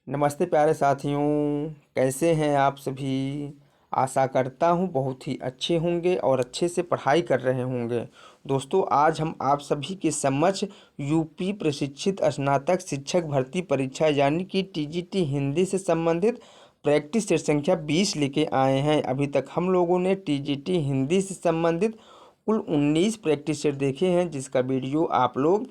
नमस्ते प्यारे साथियों, कैसे हैं आप सभी। आशा करता हूँ बहुत ही अच्छे होंगे और अच्छे से पढ़ाई कर रहे होंगे। दोस्तों, आज हम आप सभी के समक्ष यूपी प्रशिक्षित स्नातक शिक्षक भर्ती परीक्षा यानी कि टीजीटी हिंदी से संबंधित प्रैक्टिस सेट संख्या 20 लेके आए हैं। अभी तक हम लोगों ने टीजीटी हिंदी से संबंधित कुल 19 प्रैक्टिस सेट देखे हैं, जिसका वीडियो आप लोग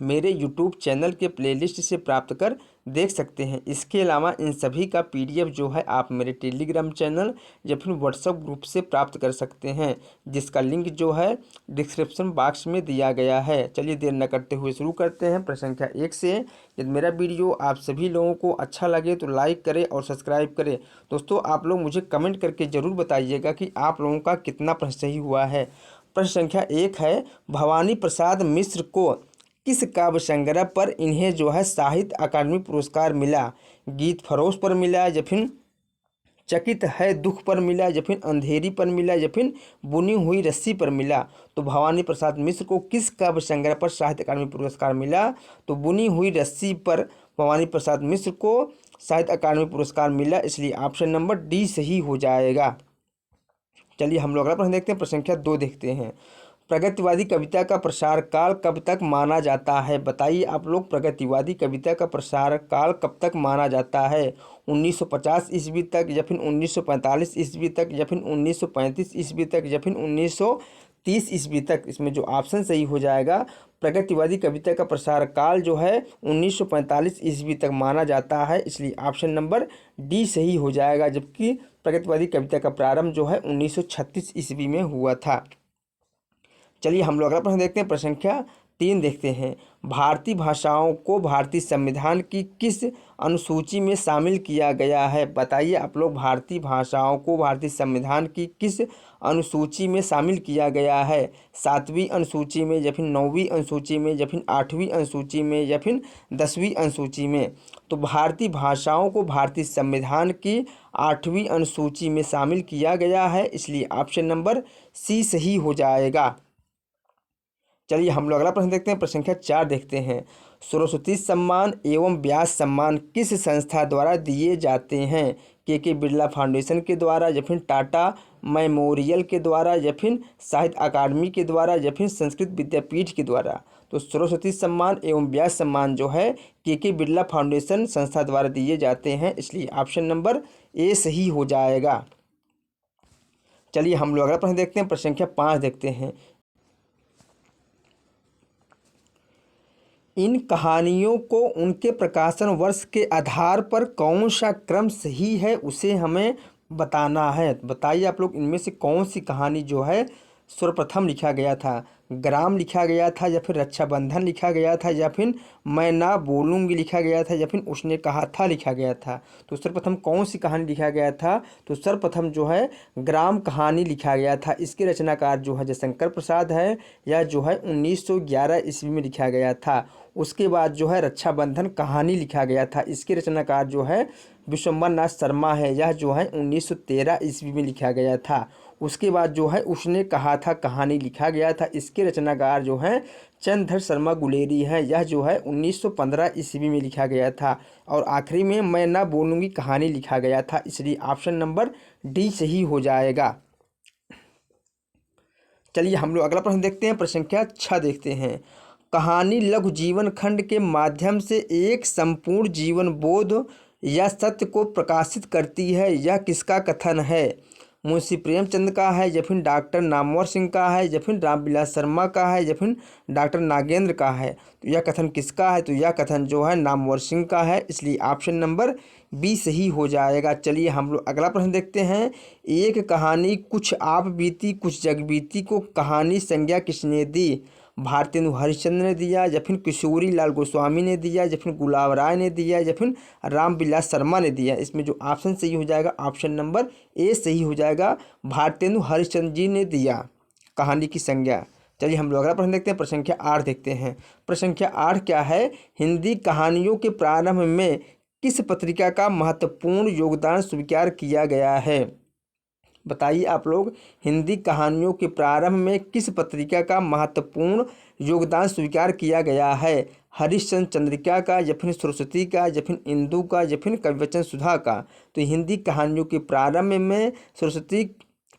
मेरे यूट्यूब चैनल के प्लेलिस्ट से प्राप्त कर देख सकते हैं। इसके अलावा इन सभी का पीडीएफ जो है आप मेरे टेलीग्राम चैनल या फिर व्हाट्सएप ग्रुप से प्राप्त कर सकते हैं, जिसका लिंक जो है डिस्क्रिप्शन बॉक्स में दिया गया है। चलिए देर न करते हुए शुरू करते हैं प्रश्न संख्या 1 से। यदि मेरा वीडियो आप सभी लोगों को अच्छा लगे तो लाइक करें और सब्सक्राइब करें। दोस्तों, आप लोग मुझे कमेंट करके ज़रूर बताइएगा कि आप लोगों का कितना प्रश्न सही हुआ है। प्रश्न संख्या 1 है, भवानी प्रसाद मिश्र को किस काव्य संग्रह पर इन्हें जो है साहित्य अकादमी पुरस्कार मिला। गीत फरोश पर मिला, या फिर चकित है दुख पर मिला, या फिर अंधेरी पर मिला, या फिर बुनी हुई रस्सी पर मिला। तो भवानी प्रसाद मिश्र को किस काव्य संग्रह पर साहित्य अकादमी पुरस्कार मिला। तो बुनी हुई रस्सी पर भवानी प्रसाद मिश्र को साहित्य अकादमी पुरस्कार मिला, इसलिए ऑप्शन नंबर डी सही हो जाएगा। चलिए हम लोग अगला प्रश्न देखते हैं। प्रश्न संख्या 2 देखते हैं। प्रगतिवादी कविता का प्रसार काल कब तक माना जाता है। बताइए आप लोग, प्रगतिवादी कविता का प्रसार काल कब तक माना जाता है। 1950 ईस्वी तक, या फिर 1945 ईस्वी तक, या फिर 1935 ईस्वी तक, या फिर 1930 ईस्वी तक। इसमें जो ऑप्शन सही हो जाएगा, प्रगतिवादी कविता का प्रसार काल जो है 1945 ईस्वी तक माना जाता है, इसलिए ऑप्शन नंबर डी सही हो जाएगा। जबकि प्रगतिवादी कविता का प्रारंभ जो है 1936 ईस्वी में हुआ था। चलिए हम लोग अगला प्रश्न देखते हैं। प्रश्न संख्या 3 देखते हैं। भारतीय भाषाओं को भारतीय संविधान की किस अनुसूची में शामिल किया गया है। बताइए आप लोग, भारतीय भाषाओं को भारतीय संविधान की किस अनुसूची में शामिल किया गया है। 7वीं अनुसूची में, या फिर 9वीं अनुसूची में, या फिर 8वीं अनुसूची में, या फिर 10वीं अनुसूची में। तो भारतीय भाषाओं को भारतीय संविधान की 8वीं अनुसूची में शामिल किया गया है, इसलिए ऑप्शन नंबर सी सही हो जाएगा। चलिए हम लोग अगला प्रश्न देखते हैं। प्रश्न संख्या 4 देखते हैं। सरस्वती सम्मान एवं व्यास सम्मान किस संस्था द्वारा दिए जाते हैं। के बिरला फाउंडेशन के द्वारा, या फिर टाटा मेमोरियल के द्वारा, या फिर साहित्य अकादमी के द्वारा, या फिर संस्कृत विद्यापीठ के द्वारा। तो सरस्वती सम्मान एवं व्यास सम्मान जो है के बिरला फाउंडेशन संस्था द्वारा दिए जाते हैं, इसलिए ऑप्शन नंबर ए सही हो जाएगा। चलिए हम लोग अगला प्रश्न देखते हैं। प्रश्न संख्या 5 देखते हैं। इन कहानियों को उनके प्रकाशन वर्ष के आधार पर कौन सा क्रम सही है उसे हमें बताना है। बताइए आप लोग, इनमें से कौन सी कहानी जो है सर्वप्रथम लिखा गया था। ग्राम लिखा गया था, या फिर रक्षाबंधन लिखा गया था, या फिर मैं ना बोलूँगी लिखा गया था, या फिर उसने कहा था लिखा गया था। तो सर्वप्रथम कौन सी कहानी लिखा गया था। तो सर्वप्रथम जो है ग्राम कहानी लिखा गया था। इसके रचनाकार जो है जयशंकर प्रसाद है, यह जो है 1911 ईस्वी में लिखा गया था। उसके बाद जो है रक्षाबंधन कहानी लिखा गया था। इसके रचनाकार जो है विश्वम्बर नाथ शर्मा है, यह जो है 1913 ईस्वी में लिखा गया था। उसके बाद जो है उसने कहा था कहानी लिखा गया था। इसके रचनाकार जो है चंद्रधर शर्मा गुलेरी है, यह जो है 1915 ईस्वी में लिखा गया था। और आखिरी में मैं ना बोलूँगी कहानी लिखा गया था, इसलिए ऑप्शन नंबर डी सही हो जाएगा। चलिए हम लोग अगला प्रश्न देखते हैं। प्रश्न संख्या 6 देखते हैं। कहानी लघु जीवन खंड के माध्यम से एक संपूर्ण जीवन बोध या सत्य को प्रकाशित करती है, यह किसका कथन है। मुंशी प्रेमचंद का है, या फिर डॉक्टर नामवर सिंह का है, या फिर रामविलास शर्मा का है, या फिर डॉक्टर नागेंद्र का है। तो यह कथन किसका है। तो यह कथन जो है नामवर सिंह का है, इसलिए ऑप्शन नंबर बी सही हो जाएगा। चलिए हम लोग अगला प्रश्न देखते हैं। एक कहानी कुछ आप बीती कुछ जग बीती को कहानी संज्ञा किसने दी। भारतेंदु हरिश्चंद्र ने दिया, या फिर किशोरी लाल गोस्वामी ने दिया, या फिर गुलाब राय ने दिया, या फिर रामविलास शर्मा ने दिया। इसमें जो ऑप्शन सही हो जाएगा, ऑप्शन नंबर ए सही हो जाएगा। भारतेंदु हरिश्चंद्र जी ने दिया कहानी की संज्ञा। चलिए हम लोग अगला प्रश्न देखते हैं। प्रश्न संख्या 8 देखते हैं। प्रश्न संख्या 8 क्या है। हिंदी कहानियों के प्रारंभ में किस पत्रिका का महत्वपूर्ण योगदान स्वीकार किया गया है। बताइए आप लोग, हिंदी कहानियों के प्रारंभ में किस पत्रिका का महत्वपूर्ण योगदान स्वीकार किया गया है? हरिश्चंद्र चंद्रिका का, या फिर सरस्वती का, या फिर इंदु का, या फिर कविवचन सुधा का? तो हिंदी कहानियों के प्रारंभ में सरस्वती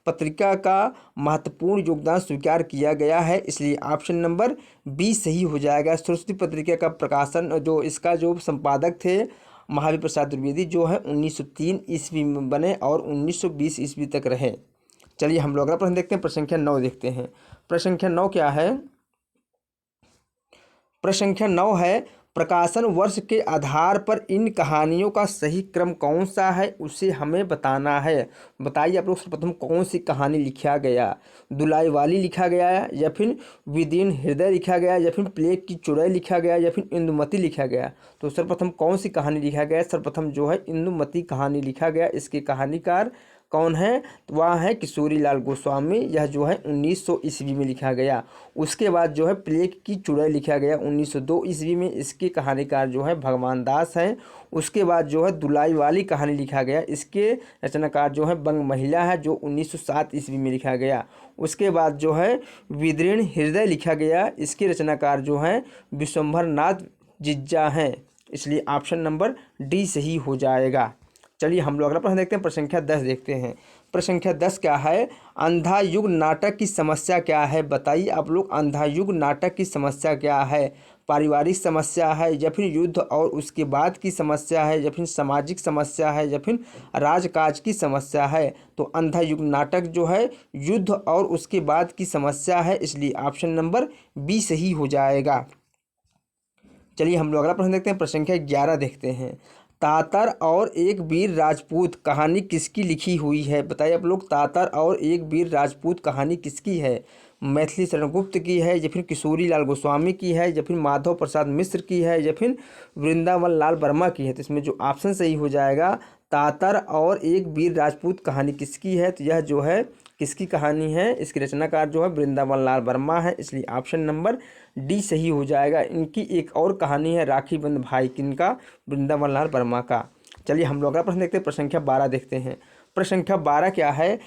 पत्रिका का महत्वपूर्ण योगदान स्वीकार किया गया है, इसलिए ऑप्शन नंबर बी सही हो जाएगा। सरस्वती पत्रिका का प्रकाशन जो इसका जो संपादक थे महावीर प्रसाद द्विवेदी जो है 1903 ईस्वी में बने और 1920 ईस्वी तक रहे। चलिए हम लोग अगला प्रश्न देखते हैं, प्रश्न संख्या 9 देखते हैं। प्रश्न संख्या 9 क्या है? प्रश्न संख्या 9 है, प्रकाशन वर्ष के आधार पर इन कहानियों का सही क्रम कौन सा है उसे हमें बताना है। बताइए आप लोग सर्वप्रथम कौन सी कहानी लिखा गया? दुलाई वाली लिखा गया या फिर विदीर्ण हृदय लिखा गया या फिर प्लेग की चुड़ैल लिखा गया या फिर इंदुमती लिखा गया? तो सर्वप्रथम कौन सी कहानी लिखा गया? सर्वप्रथम जो है इंदुमती कहानी लिखा गया। इसके कहानीकार कौन है? तो वह है किशोरी लाल गोस्वामी। यह जो है 1900 ईस्वी में लिखा गया। उसके बाद जो है प्लेग की चुड़ैल लिखा गया 1902 ईस्वी में। इसके कहानीकार जो है भगवान दास हैं। उसके बाद जो है दुलाई वाली कहानी लिखा गया। इसके रचनाकार जो है बंग महिला है जो 1907 ईस्वी में लिखा गया। उसके बाद जो है विदीर्ण हृदय लिखा गया। इसके रचनाकार जो है विश्वंभर नाथ जिज्जा हैं, इसलिए ऑप्शन नंबर डी सही हो जाएगा। चलिए हम लोग अगला प्रश्न देखते हैं, प्रश्न संख्या 10 देखते हैं। प्रश्न संख्या 10 क्या है? अंधा युग नाटक की समस्या क्या है? बताइए आप लोग अंधा युग नाटक की समस्या क्या है? पारिवारिक समस्या है या फिर युद्ध और उसके बाद की समस्या है या फिर सामाजिक समस्या है या फिर राजकाज की समस्या है? तो अंधा युग नाटक जो है युद्ध और उसके बाद की समस्या है, इसलिए ऑप्शन नंबर बी सही हो जाएगा। चलिए हम लोग अगला प्रश्न देखते हैं, प्रश्न संख्या 11 देखते हैं। तातर और एक वीर राजपूत कहानी किसकी लिखी हुई है? बताइए आप लोग तातर और एक वीर राजपूत कहानी किसकी है? मैथिली शरण गुप्त की है या फिर किशोरी लाल गोस्वामी की है या फिर माधव प्रसाद मिश्र की है या फिर वृंदावन लाल वर्मा की है? तो इसमें जो ऑप्शन सही हो जाएगा तातर और एक वीर राजपूत कहानी किसकी है? तो यह जो है किसकी कहानी है? इसकी रचनाकार जो है वृंदावन लाल वर्मा है, इसलिए ऑप्शन नंबर डी सही हो जाएगा। इनकी एक और कहानी है राखी बंध भाई, किनका? वृंदावन लाल वर्मा का। चलिए हम लोग अगला प्रश्न देखते हैं, प्रश्न संख्या 12 देखते हैं। प्रश्न संख्या 12 क्या है?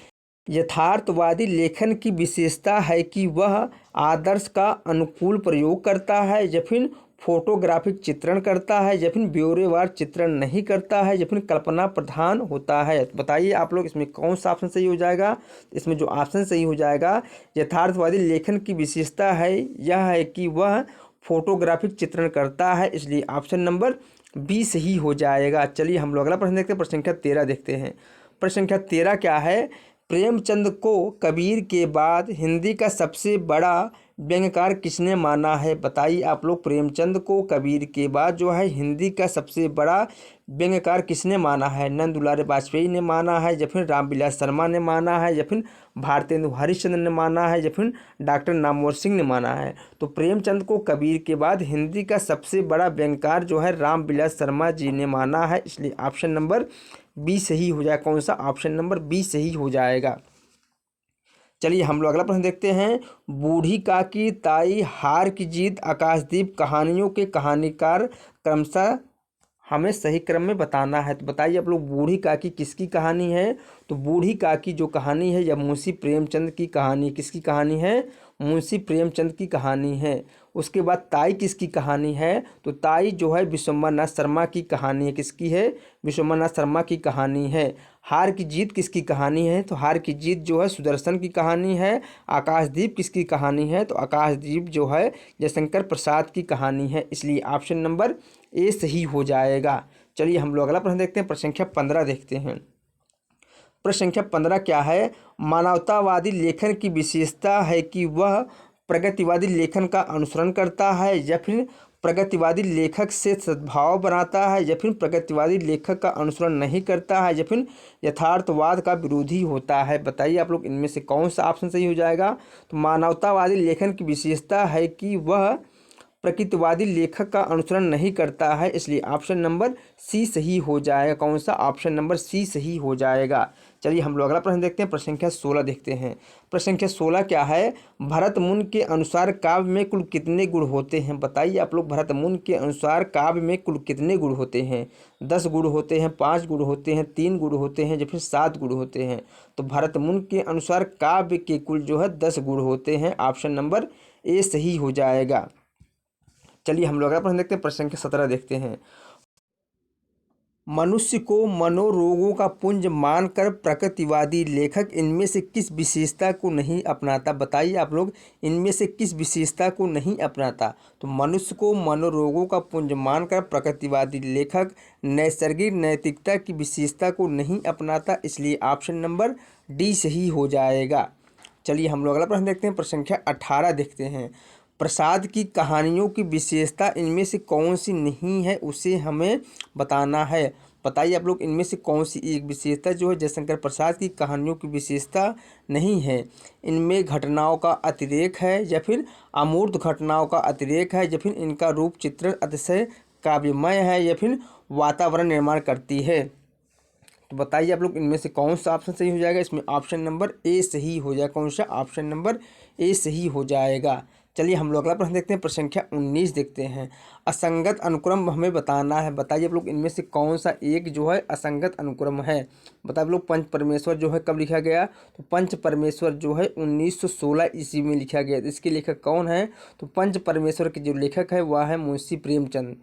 यथार्थवादी लेखन की विशेषता है कि वह आदर्श का अनुकूल प्रयोग करता है या फिर फोटोग्राफिक चित्रण करता है या फिर ब्यौरेवार चित्रण नहीं करता है या फिर कल्पना प्रधान होता है? तो बताइए आप लोग इसमें कौन सा ऑप्शन सही हो जाएगा? इसमें जो ऑप्शन सही हो जाएगा यथार्थवादी लेखन की विशेषता है यह है कि वह फोटोग्राफिक चित्रण करता है, इसलिए ऑप्शन नंबर बी सही हो जाएगा। चलिए हम लोग अगला प्रश्न देखते हैं, प्रश्न संख्या 13 देखते हैं। प्रश्न संख्या 13 क्या है? प्रेमचंद को कबीर के बाद हिंदी का सबसे बड़ा व्यंग्यकार किसने माना है? बताइए आप लोग प्रेमचंद को कबीर के बाद जो है हिंदी का सबसे बड़ा व्यंग्यकार किसने माना है? नंद दुलारे वाजपेयी ने माना है या फिर रामविलास शर्मा ने माना है या फिर भारतेंदु हरिश्चंद्र ने माना है या फिर डॉक्टर नामवर सिंह ने माना है? तो प्रेमचंद को कबीर के बाद हिंदी का सबसे बड़ा व्यंग्यकार जो है रामविलास शर्मा जी ने माना है, इसलिए ऑप्शन नंबर बी सही हो जाएगा। कौन सा? ऑप्शन नंबर बी सही हो जाएगा। चलिए हम लोग अगला प्रश्न देखते हैं। बूढ़ी काकी, ताई, हार की जीत, आकाशदीप कहानियों के कहानीकार क्रमशः हमें सही क्रम में बताना है। तो बताइए आप लोग बूढ़ी काकी किसकी कहानी है? तो बूढ़ी काकी जो कहानी है यह मुंशी प्रेमचंद की कहानी, किसकी कहानी है? मुंशी प्रेमचंद की कहानी है। उसके बाद ताई किसकी कहानी है? तो ताई जो है विश्वंभर नाथ शर्मा की कहानी है। किसकी है? विश्वंभर नाथ शर्मा की कहानी है। हार की जीत किसकी कहानी है? तो हार की जीत जो है सुदर्शन की कहानी है। आकाशदीप किसकी कहानी है? तो आकाशदीप जो है जयशंकर प्रसाद की कहानी है, इसलिए ऑप्शन नंबर ए सही हो जाएगा। चलिए हम लोग अगला प्रश्न देखते हैं, प्रश्न संख्या 15 देखते हैं। प्रश्न संख्या 15 क्या है? मानवतावादी लेखन की विशेषता है कि वह प्रगतिवादी लेखन का अनुसरण करता है या फिर प्रगतिवादी लेखक से सद्भाव बनाता है या फिर प्रगतिवादी लेखक का अनुसरण नहीं करता है या फिर यथार्थवाद का विरोधी होता है? बताइए आप लोग इनमें से कौन सा ऑप्शन सही हो जाएगा? तो मानवतावादी लेखन की विशेषता है कि वह प्रकृतिवादी लेखक का अनुसरण नहीं करता है, इसलिए ऑप्शन नंबर सी सही हो जाएगा। कौन सा? ऑप्शन नंबर सी सही हो जाएगा। चलिए हम लोग अगला प्रश्न देखते हैं, प्रश्न संख्या 16 देखते हैं। प्रश्न संख्या 16 क्या है? भरत मुनि के अनुसार काव्य में कुल कितने गुण होते हैं? बताइए आप लोग भरत मुनि के अनुसार काव्य में कुल कितने गुण होते हैं? 10 गुण होते हैं, 5 गुण होते हैं, 3 गुण होते हैं या फिर 7 गुण होते हैं? तो भरत मुनि के अनुसार काव्य के कुल जो है 10 गुण होते हैं, ऑप्शन नंबर ए सही हो जाएगा। चलिए हम लोग अगला प्रश्न देखते हैं, प्रश्न संख्या 17 देखते हैं। मनुष्य को मनोरोगों का पुंज मानकर प्रकृतिवादी लेखक इनमें से किस विशेषता को नहीं अपनाता? बताइए आप लोग, इनमें से किस विशेषता को नहीं अपनाता? तो मनुष्य को मनोरोगों का पुंज मानकर प्रकृतिवादी लेखक नैसर्गिक नैतिकता की विशेषता को नहीं अपनाता, इसलिए ऑप्शन नंबर डी सही हो जाएगा। चलिए हम लोग अगला प्रश्न देखते हैं, प्रश्न संख्या 18 देखते हैं। प्रसाद की कहानियों की विशेषता इनमें से कौन सी नहीं है, उसे हमें बताना है। बताइए आप लोग, इनमें से कौन सी एक विशेषता जो है जयशंकर प्रसाद की कहानियों की विशेषता नहीं है? इनमें घटनाओं का अतिरेक है, या फिर अमूर्त घटनाओं का अतिरेक है, या फिर इनका रूप चित्रण अतिशय काव्यमय है, या फिर वातावरण निर्माण करती है? तो बताइए आप लोग, इनमें से कौन सा ऑप्शन सही हो जाएगा? इसमें ऑप्शन नंबर ए सही हो जाएगा। कौन सा? ऑप्शन नंबर ए सही हो जाएगा। चलिए हम लोग अगला प्रश्न देखते हैं, प्रश्न संख्या 19 देखते हैं। असंगत अनुक्रम हमें बताना है। बताइए आप लोग, इनमें से कौन सा एक जो है असंगत अनुक्रम है? बताइए आप लोग, पंच परमेश्वर जो है कब लिखा गया? तो पंच परमेश्वर जो है 1916 ईस्वी में लिखा गया। इसके लेखक कौन है? तो पंच परमेश्वर के जो लेखक है वह है मुंशी प्रेमचंद।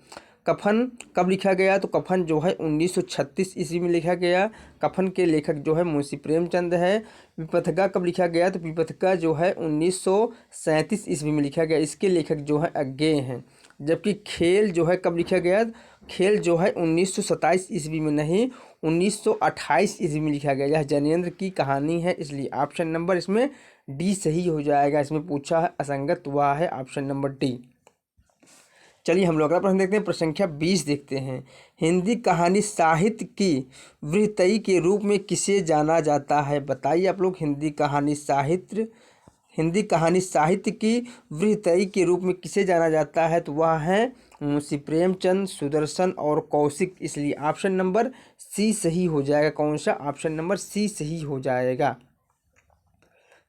कफन कब लिखा गया? तो कफन जो है 1936 ईस्वी में लिखा गया। कफन के लेखक जो है मुंशी प्रेमचंद है। विपथका कब लिखा गया? तो विपथका जो है 1937 ईस्वी में लिखा गया। इसके लेखक जो है अज्ञेय हैं। जबकि खेल जो है कब लिखा गया? खेल जो है 1927 ईस्वी में नहीं, 1928 ईस्वी में लिखा गया। यह जैनेन्द्र की कहानी है, इसलिए ऑप्शन नंबर इसमें डी सही हो जाएगा। इसमें पूछा है असंगत, वह है ऑप्शन नंबर डी। चलिए हम लोग अगला प्रश्न देखते हैं, प्रश्न संख्या 20 देखते हैं। हिंदी कहानी साहित्य की वृत्ति के रूप में किसे जाना जाता है? बताइए आप लोग, हिंदी कहानी साहित्य की वृत्ति के रूप में किसे जाना जाता है? तो वह है मुंशी प्रेमचंद, सुदर्शन और कौशिक, इसलिए ऑप्शन नंबर सी सही हो जाएगा। कौन सा? ऑप्शन नंबर सी सही हो जाएगा।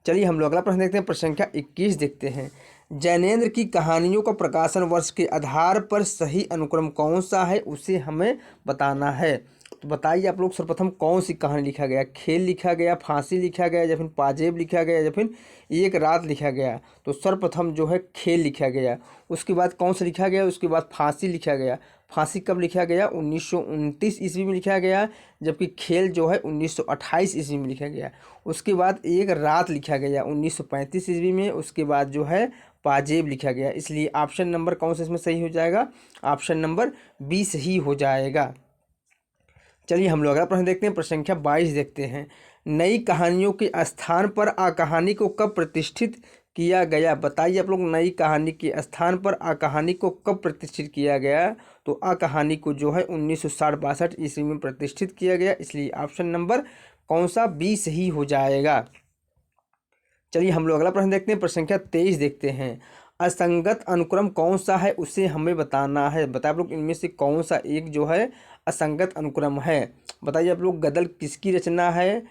चलिए हम लोग अगला प्रश्न देखते हैं, प्रश्न संख्या 21 देखते हैं। जैनेन्द्र की कहानियों का प्रकाशन वर्ष के आधार पर सही अनुक्रम कौन सा है, उसे हमें बताना है। तो बताइए आप लोग, सर्वप्रथम कौन सी कहानी लिखा गया? खेल लिखा गया, फांसी लिखा गया, या फिर पाजेब लिखा गया, या फिर एक रात लिखा गया? तो सर्वप्रथम जो है खेल लिखा गया। उसके बाद कौन सा लिखा गया? उसके बाद फांसी लिखा गया। फांसी कब लिखा गया? 1929 ईस्वी में लिखा गया। जबकि खेल जो है 1928 ईस्वी में लिखा गया। उसके बाद एक रात लिखा गया 1935 ईस्वी में। उसके बाद जो है पाजेब लिखा गया, इसलिए ऑप्शन नंबर कौन सा इसमें सही हो जाएगा? ऑप्शन नंबर बी सही हो जाएगा। चलिए हम लोग अगला प्रश्न देखते हैं, प्रश्न संख्या 22 देखते हैं। नई कहानियों के स्थान पर आ कहानी को कब प्रतिष्ठित किया गया? बताइए आप लोग, नई कहानी के स्थान पर आ कहानी को कब प्रतिष्ठित किया गया? तो आ कहानी को जो है 1960-62 ईस्वी में प्रतिष्ठित किया गया, इसलिए ऑप्शन नंबर कौन सा? बी सही हो जाएगा। चलिए हम लोग अगला प्रश्न देखते हैं, प्रश्न संख्या 23 देखते हैं। असंगत अनुक्रम कौन सा है, उसे हमें बताना है। बताइए आप लोग, इनमें से कौन सा एक जो है असंगत अनुक्रम है? बताइए आप लोग, गदल किसकी रचना है?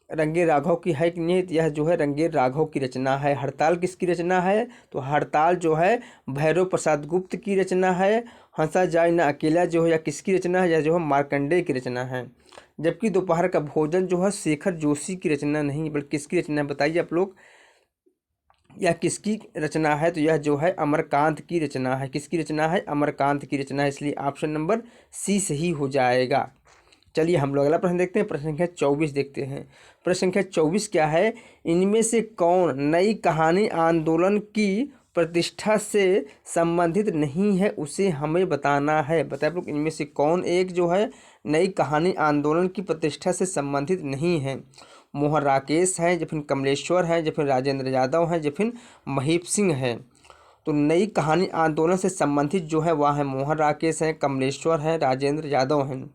रंगे राघव की है कि नहीं? यह जो है रंगे राघव की रचना है। हड़ताल किसकी रचना है? तो हड़ताल जो है भैरव प्रसाद गुप्त की रचना है। हंसा जाए न अकेला जो है या किसकी रचना है? यह जो है मार्कंडेय की रचना है। जबकि दोपहर का भोजन जो है शेखर जोशी की रचना नहीं, बल्कि किसकी रचना है? बताइए आप लोग, यह किसकी रचना है? तो यह जो है अमरकांत की रचना है। किसकी रचना है? अमरकांत की रचना है, इसलिए ऑप्शन नंबर सी सही हो जाएगा। चलिए हम लोग अगला प्रश्न देखते हैं, प्रश्न संख्या 24 देखते हैं। प्रश्न संख्या 24 क्या है? इनमें से कौन नई कहानी आंदोलन की प्रतिष्ठा से संबंधित नहीं है, उसे हमें बताना है। बताइए आप लोग, इनमें से कौन एक जो है नई कहानी आंदोलन की प्रतिष्ठा से संबंधित नहीं है? मोहन राकेश हैं, या फिर कमलेश्वर हैं, या फिर राजेंद्र यादव हैं, या फिर महीप सिंह हैं? तो नई कहानी आंदोलन से संबंधित जो है वह है मोहन राकेश हैं, कमलेश्वर हैं, राजेंद्र यादव हैं।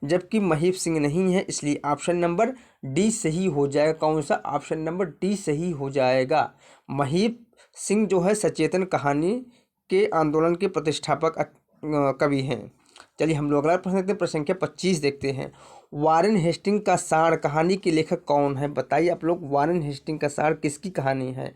जबकि महीप सिंह नहीं है, इसलिए ऑप्शन नंबर डी सही हो जाएगा। कौन सा? ऑप्शन नंबर डी सही हो जाएगा। महीप सिंह जो है सचेतन कहानी के आंदोलन के प्रतिष्ठापक कवि हैं। चलिए हम लोग अगला प्रश्न देखते हैं, प्रश्न संख्या 25 देखते हैं। वारेन हेस्टिंग का सार कहानी के लेखक कौन है? बताइए आप लोग, वारेन हेस्टिंग का सार किसकी कहानी है?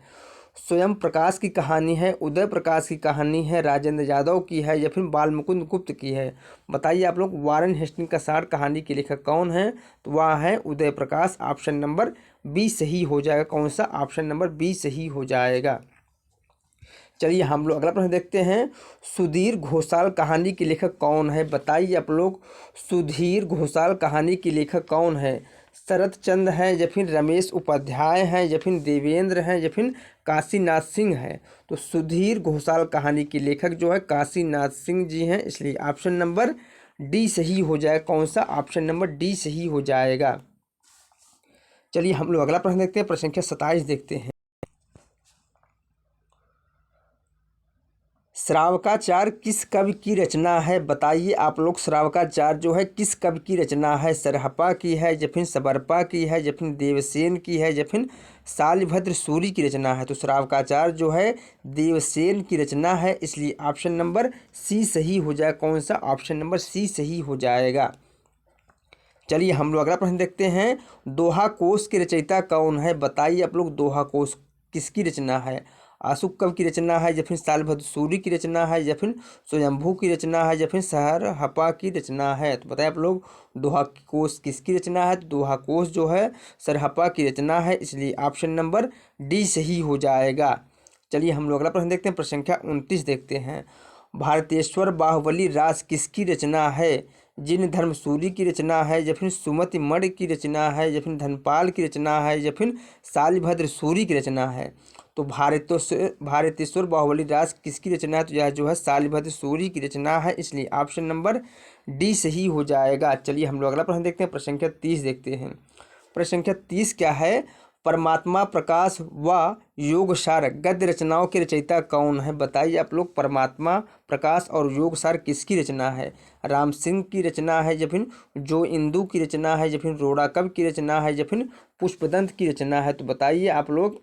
स्वयं प्रकाश की कहानी है, उदय प्रकाश की कहानी है, राजेंद्र यादव की है, या फिर बाल मुकुंद गुप्त की है? बताइए आप लोग, वारेन हेस्टिंग का सार कहानी के लेखक कौन है? तो वह है Uday Prakash. Option number B सही हो जाएगा। कौन सा? ऑप्शन नंबर बी सही हो जाएगा। चलिए हम लोग अगला प्रश्न देखते हैं। सुधीर घोषाल कहानी के लेखक कौन है? बताइए आप लोग, सुधीर घोषाल कहानी के लेखक कौन है? शरत चंद्र हैं या फिर रमेश उपाध्याय हैं या फिर देवेंद्र हैं या फिर काशीनाथ सिंह है? तो सुधीर घोषाल कहानी के लेखक जो है काशीनाथ सिंह जी हैं, इसलिए ऑप्शन नंबर डी सही हो जाएगा। कौन सा? ऑप्शन नंबर डी सही हो जाएगा। चलिए हम लोग अगला प्रश्न देखते हैं। प्रश्न संख्या 27 देखते हैं। श्रावकाचार किस कवि की रचना है? बताइए आप लोग, श्रावकाचार जो है किस कवि की रचना है? सरहपा की है या फिर सबरपा की है या फिर देवसेन की है या फिर शालिभद्र सूरी की रचना है? तो श्रावकाचार जो है देवसेन की रचना है, इसलिए ऑप्शन नंबर सी सही हो जाएगा। कौन सा? ऑप्शन नंबर सी सही हो जाएगा। चलिए हम लोग अगला प्रश्न देखते हैं। दोहा कोश के रचयिता कौन है? बताइए आप लोग, दोहा कोश किसकी रचना है? आशुक कवि की रचना है या फिर शालिभद्र सूरी की रचना है या फिर स्वयंभू की रचना है या फिर सरहपा की रचना है? तो बताइए आप लोग, दोहा कोश किसकी रचना है? तो दोहा कोश जो है सरहपा की रचना है, इसलिए ऑप्शन नंबर डी सही हो जाएगा। चलिए हम लोग अगला प्रश्न देखते हैं। प्रश्न संख्या 29 देखते हैं। भारतेश्वर बाहुबली रास किसकी रचना है? जिन धर्म सूरी की रचना है या फिर सुमति मणि की रचना है या फिर धनपाल की रचना है या फिर शालिभद्र सूरी की रचना है? तो भारतेश्वर बाहुबली रास किसकी रचना है? तो यह जो है शालिभद्र सूरी की रचना है, इसलिए ऑप्शन नंबर डी सही हो जाएगा। चलिए हम लोग अगला प्रश्न देखते हैं। प्रश्न संख्या 30 देखते हैं। प्रश्न संख्या 30 क्या है? परमात्मा प्रकाश व योगसार गद्य रचनाओं के रचयिता कौन है? बताइए आप लोग, परमात्मा प्रकाश और योगसार किसकी रचना है? राम सिंह की रचना है या फिर जो इंदु की रचना है या फिर रोड़ा कवि की रचना है या फिर पुष्पदंत की रचना है? तो बताइए आप लोग,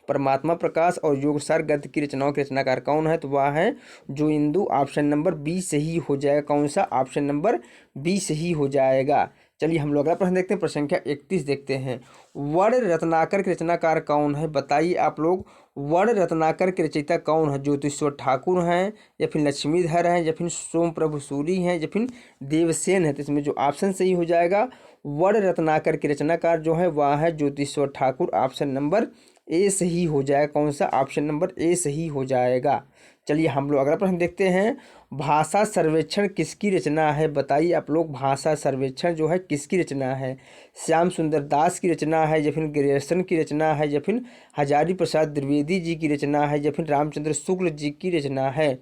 परमात्मा प्रकाश और योगसार गद्य की रचनाओं के रचनाकार कौन है? तो वह है जो इंदु। ऑप्शन नंबर बी सही हो जाएगा। कौन सा? ऑप्शन नंबर बी सही हो जाएगा। चलिए हम लोग अगला प्रश्न देखते हैं। प्रश्न संख्या 31 देखते हैं। वर्ण रत्नाकर के रचनाकार कौन है? बताइए आप लोग, वर्ण रत्नाकर के रचयिता कौन है? ज्योतिश्वर ठाकुर हैं या फिर लक्ष्मीधर हैं या फिर सोम प्रभु सूरी हैं या फिर देवसेन है? तो इसमें जो ऑप्शन सही हो जाएगा, वर्ण रत्नाकर के रचनाकार जो है वह है Jyotishwar Thakur. Option number A सही हो जाएगा। कौन सा? ऑप्शन नंबर ए सही हो जाएगा। चलिए हम लोग अगला प्रश्न देखते हैं। भाषा सर्वेक्षण किसकी रचना है? बताइए आप लोग, भाषा सर्वेक्षण जो है किसकी रचना है? श्याम सुंदर दास की रचना है या फिर ग्रियर्सन की रचना है या फिर हजारी प्रसाद द्विवेदी जी की रचना है या फिर रामचंद्र शुक्ल जी की रचना है?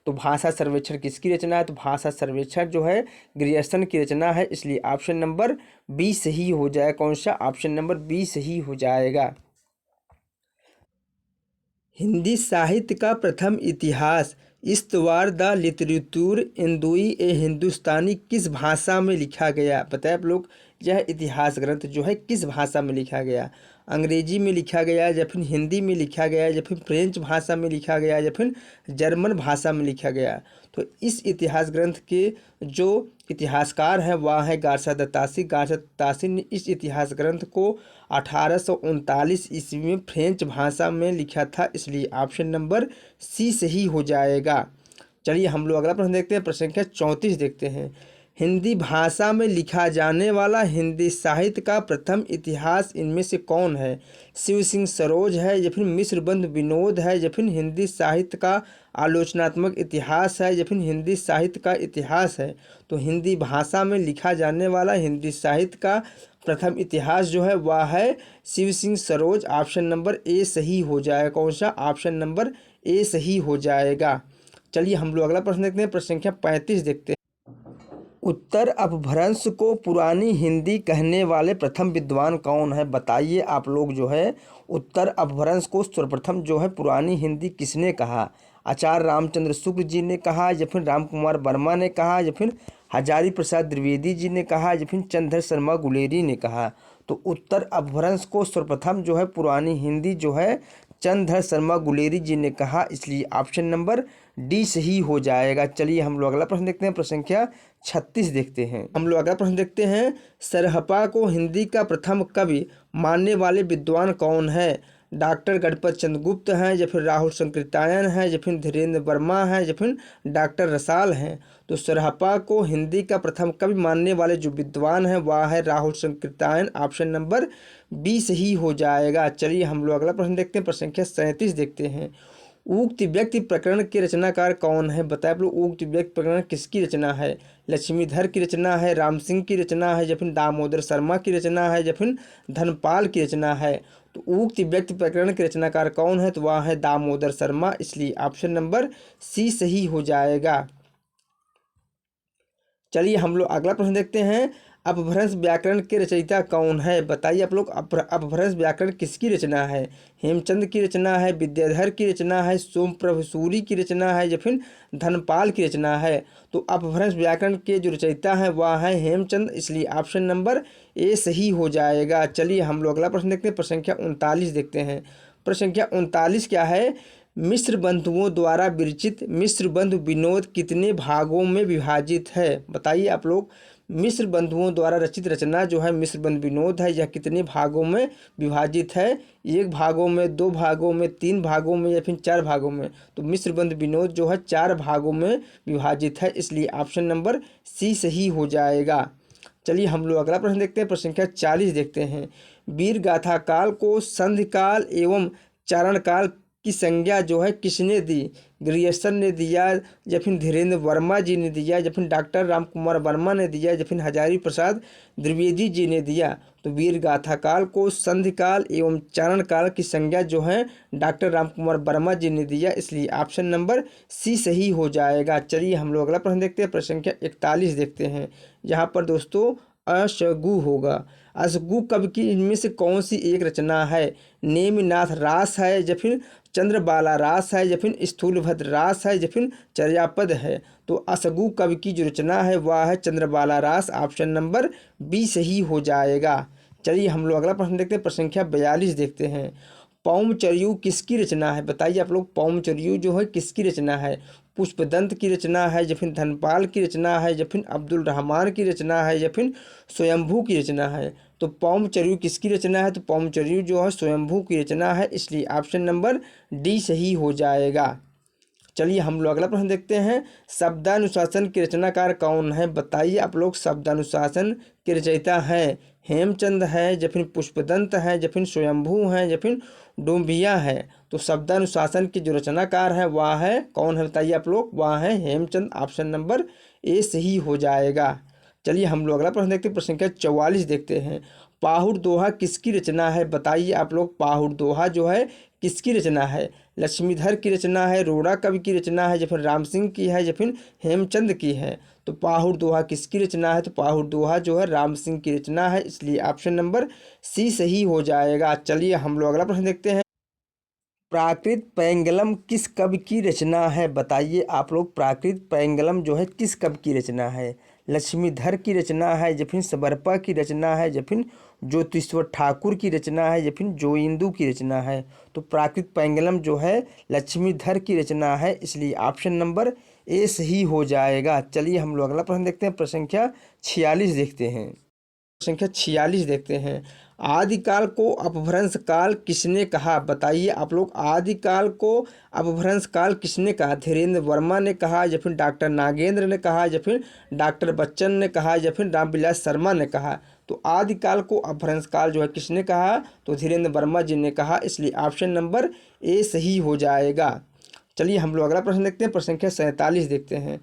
तो भाषा सर्वेक्षण किसकी रचना है? तो भाषा सर्वेक्षण जो है ग्रियर्सन की रचना है, इसलिए ऑप्शन नंबर बी सही हो जाएगा। कौन सा? ऑप्शन नंबर बी सही हो जाएगा। हिंदी साहित्य का प्रथम इतिहास इस्तवार द लिटरेचर इंदुई ए हिंदुस्तानी किस भाषा में लिखा गया? बताए आप लोग, यह इतिहास ग्रंथ जो है किस भाषा में लिखा गया? अंग्रेजी में लिखा गया या फिर हिंदी में लिखा गया या फिर फ्रेंच भाषा में लिखा गया या फिर जर्मन भाषा में लिखा गया? तो इस इतिहास ग्रंथ के जो इतिहासकार हैं वह है गार्सा दत्तासी। गार्सा दत्तासी ने इस इतिहास ग्रंथ को 1839 ईस्वी में फ्रेंच भाषा में लिखा था, इसलिए ऑप्शन नंबर सी सही हो जाएगा। चलिए हम लोग अगला प्रश्न देखते हैं। प्रश्न संख्या 34 देखते हैं। हिंदी भाषा में लिखा जाने वाला हिंदी साहित्य का प्रथम इतिहास इनमें से कौन है? शिव सिंह सरोज है या फिर मिश्रबंध विनोद है या फिर हिंदी साहित्य का आलोचनात्मक इतिहास है या फिर हिंदी साहित्य का इतिहास है? तो हिंदी भाषा में लिखा जाने वाला हिंदी साहित्य का प्रथम इतिहास जो है वह है Shiv Singh Saroj. Option number A सही हो जाएगा। कौन सा? ऑप्शन नंबर ए सही हो जाएगा। चलिए हम लोग अगला प्रश्न देखते हैं। प्रश्न संख्या 35 देखते हैं। उत्तर अपभ्रंश को पुरानी हिंदी कहने वाले प्रथम विद्वान कौन है? बताइए आप लोग, जो है उत्तर अपभ्रंश को सर्वप्रथम जो है पुरानी हिंदी किसने कहा? आचार्य रामचंद्र शुक्ल जी ने कहा या फिर राम कुमार वर्मा ने कहा या फिर हजारी प्रसाद द्विवेदी जी ने कहा या फिर चंद्र शर्मा गुलेरी ने कहा? तो उत्तर अपभ्रंश को सर्वप्रथम जो है पुरानी हिंदी जो है चंद्र शर्मा गुलेरी जी ने कहा, इसलिए ऑप्शन नंबर डी सही हो जाएगा। चलिए हम लोग अगला प्रश्न देखते हैं। प्रश्न संख्या 36 देखते हैं। हम लोग अगला प्रश्न देखते हैं। सरहपा को हिंदी का प्रथम कवि मानने वाले विद्वान कौन है? डॉक्टर गणपत चंद्र गुप्त हैं या फिर राहुल संकृतायन हैं या फिर धीरेन्द्र वर्मा हैं या फिर डॉक्टर रसाल हैं? तो सरहपा को हिंदी का प्रथम कवि मानने वाले जो विद्वान हैं वह है Rahul Sankrityayan. Option number B सही हो जाएगा। चलिए हम लोग अगला प्रश्न देखते हैं। प्रश्न संख्या 37 देखते हैं। उक्त व्यक्ति प्रकरण के रचनाकार कौन है? बताए आप लोग उक्त व्यक्ति प्रकरण किसकी रचना है? लक्ष्मीधर की रचना है, राम सिंह की रचना है या फिर दामोदर शर्मा की रचना है या फिर धनपाल की रचना है? तो उक्त व्यक्ति प्रकरण के रचनाकार कौन है? तो वह है दामोदर शर्मा, इसलिए ऑप्शन नंबर सी सही हो जाएगा। चलिए हम लोग अगला प्रश्न देखते हैं। अपभ्रंश व्याकरण के रचयिता कौन है? बताइए आप लोग अपभ्रंश व्याकरण किसकी रचना है? हेमचंद की रचना है, विद्याधर की रचना है, सोमप्रभ सूरी की रचना है या फिर धनपाल की रचना है? तो अपभ्रंश व्याकरण के जो रचयिता हैं वह है हेमचंद, इसलिए ऑप्शन नंबर ए सही हो जाएगा। चलिए हम लोग अगला प्रश्न देखते हैं। प्रश्न संख्या 39 देखते हैं। प्रश्न संख्या 39 क्या है? मिश्र बंधुओं द्वारा विरचित मिश्र बंधु विनोद कितने भागों में विभाजित है? बताइए आप लोग मिश्र बंधुओं द्वारा रचित रचना जो है मिश्र बंधु विनोद है, यह कितने भागों में विभाजित है? 1 भागों में, 2 भागों में, 3 भागों में या फिर 4 भागों में? तो मिश्र बंधु विनोद जो है 4 भागों में विभाजित है, इसलिए ऑप्शन नंबर सी सही हो जाएगा। चलिए हम लोग अगला प्रश्न देखते हैं। प्रश्न संख्या 40 देखते हैं। वीर गाथा काल को संधि काल एवं चारण काल की संज्ञा जो है किसने दी? ग्रियर्सन ने दिया या फिर धीरेन्द्र वर्मा जी ने दिया या फिर डॉक्टर राम कुमार वर्मा ने दिया या फिर हजारी प्रसाद द्विवेदी जी ने दिया? तो वीर गाथा काल को संधि काल एवं चारण काल की संज्ञा जो है डॉक्टर राम कुमार वर्मा जी ने दिया, इसलिए ऑप्शन नंबर सी सही हो जाएगा। चलिए हम लोग अगला प्रश्न देखते हैं। प्रश्न संख्या 41 देखते हैं। यहाँ पर दोस्तों अशगु होगा। अशगु कवि की इनमें से कौन सी एक रचना है? नेमिनाथ रास है या फिर चंद्रबाला रास है या फिर स्थूलभद्र रास है या फिर चर्यापद है? तो अशगु कवि की जो रचना है वह है चंद्रबाला रास, ऑप्शन नंबर बी सही हो जाएगा। चलिए हम लोग अगला प्रश्न देखते हैं। प्रश्न संख्या 42 देखते हैं। पौमचर्यु किसकी रचना है? बताइए आप लोग पौमचर्यु जो है किसकी रचना है? पुष्पदंत की रचना है या फिर धनपाल की रचना है या फिर अब्दुल रहमान की रचना है या फिर स्वयंभू की रचना है? तो पौमचर्यु किसकी रचना है? तो पौमचर्यु जो है स्वयंभू की रचना है, इसलिए ऑप्शन नंबर डी सही हो जाएगा। चलिए हम लोग अगला प्रश्न देखते हैं। शब्दानुशासन के रचनाकार कौन है? बताइए आप लोग शब्दानुशासन के रचयिता हैं हेमचंद है या फिर पुष्पदंत है या फिर स्वयंभू हैं या फिर डोम्बिया है? तो शब्दानुशासन के जो रचनाकार है वह है कौन है? बताइए आप लोग, वह है हेमचंद, ऑप्शन नंबर ए सही हो जाएगा। चलिए हम लोग अगला प्रश्न देखते हैं। प्रश्न संख्या 44 देखते हैं। पाहुड़ दोहा किसकी रचना है? बताइए आप लोग पाहुड़ दोहा जो है किसकी रचना है? लक्ष्मीधर की रचना है, रोड़ा कवि की रचना है या फिर राम सिंह की है या फिर हेमचंद की है? तो पाहुड़ दोहा किसकी रचना है? तो पाहुड़ दोहा जो है राम सिंह की रचना है, इसलिए ऑप्शन नंबर सी सही हो जाएगा। चलिए हम लोग अगला प्रश्न देखते हैं। प्राकृत पैंगलम किस कवि की रचना है? बताइए आप लोग प्राकृत पैंगलम जो है किस कवि की रचना है? लक्ष्मीधर की रचना है या फिर सबरपा की रचना है या फिर ज्योतिश्वर ठाकुर की रचना है या फिर जोइंदू की रचना है? तो प्राकृत पैंगलम जो है लक्ष्मीधर की रचना है, इसलिए ऑप्शन नंबर ए सही हो जाएगा। चलिए हम लोग अगला प्रश्न देखते हैं। प्रश्न संख्या 46 देखते हैं। संख्या 46 देखते हैं। आदिकाल को अपभ्रंश काल किसने कहा? बताइए आप लोग आदिकाल को अपभ्रंश काल किसने कहा? धीरेन्द्र वर्मा ने कहा या फिर डॉक्टर नागेंद्र ने कहा या फिर डॉक्टर बच्चन ने कहा या फिर रामविलास शर्मा ने कहा? तो आदिकाल को अपभ्रंश काल जो है किसने कहा? तो धीरेन्द्र वर्मा जी ने कहा, इसलिए ऑप्शन नंबर ए सही हो जाएगा। चलिए हम लोग अगला प्रश्न देखते हैं। प्रश्न संख्या 47 देखते हैं।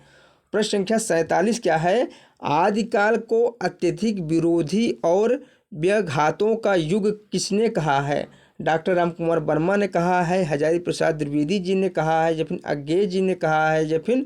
प्रश्न संख्या 47 क्या है? आदिकाल को अत्यधिक विरोधी और व्याघातों का युग किसने कहा है? डॉक्टर राम कुमार वर्मा ने कहा है, हजारी प्रसाद द्विवेदी जी ने कहा है या फिर अज्ञेय जी ने कहा है या फिर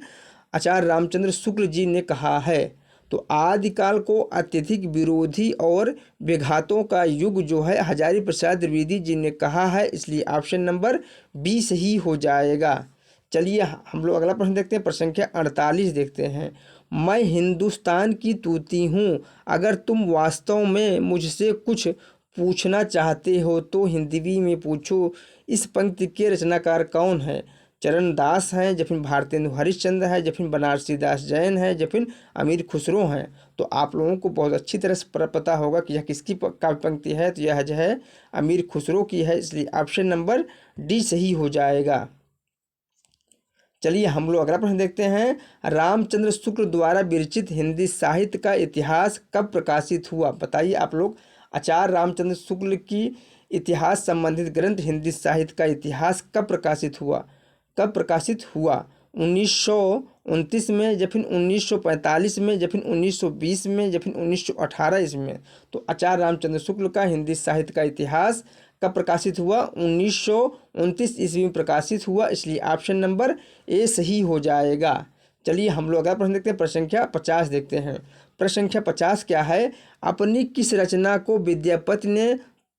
आचार्य रामचंद्र शुक्ल जी ने कहा है? तो आदिकाल को अत्यधिक विरोधी और व्याघातों का युग जो है हजारी प्रसाद द्विवेदी जी ने कहा है, इसलिए ऑप्शन नंबर बी सही हो जाएगा। चलिए हम लोग अगला प्रश्न देखते हैं। प्रश्न संख्या 48 देखते हैं। मैं हिंदुस्तान की तूती हूँ, अगर तुम वास्तव में मुझसे कुछ पूछना चाहते हो तो हिंदवी में पूछो। इस पंक्ति के रचनाकार कौन है? चरण दास हैं या फिर भारतेंदु हरिश्चंद्र है या फिर बनारसी दास जैन है या फिर अमीर खुसरो हैं? तो आप लोगों को बहुत अच्छी तरह से पता होगा कि यह किसकी काव्य पंक्ति है। तो यह जो है अमीर खुसरो की है, इसलिए ऑप्शन नंबर डी सही हो जाएगा। चलिए हम लोग अगला प्रश्न देखते हैं। रामचंद्र शुक्ल द्वारा विरचित हिंदी साहित्य का इतिहास कब प्रकाशित हुआ? बताइए आप लोग आचार्य रामचंद्र शुक्ल की इतिहास संबंधित ग्रंथ हिंदी साहित्य का इतिहास कब प्रकाशित हुआ? कब प्रकाशित हुआ? 1929 में, या फिर 1945 में, या फिर 1920 में, या फिर 1918 ईस्वी में। तो आचार्य रामचंद्र शुक्ल का हिंदी साहित्य का इतिहास कब प्रकाशित हुआ? 1929 ईस्वी में प्रकाशित हुआ, इसलिए ऑप्शन नंबर ए सही हो जाएगा। चलिए हम लोग अगला प्रश्न देखते हैं, प्रश्न संख्या 50 देखते हैं। प्रश्न संख्या 50 क्या है? अपनी किस रचना को विद्यापति ने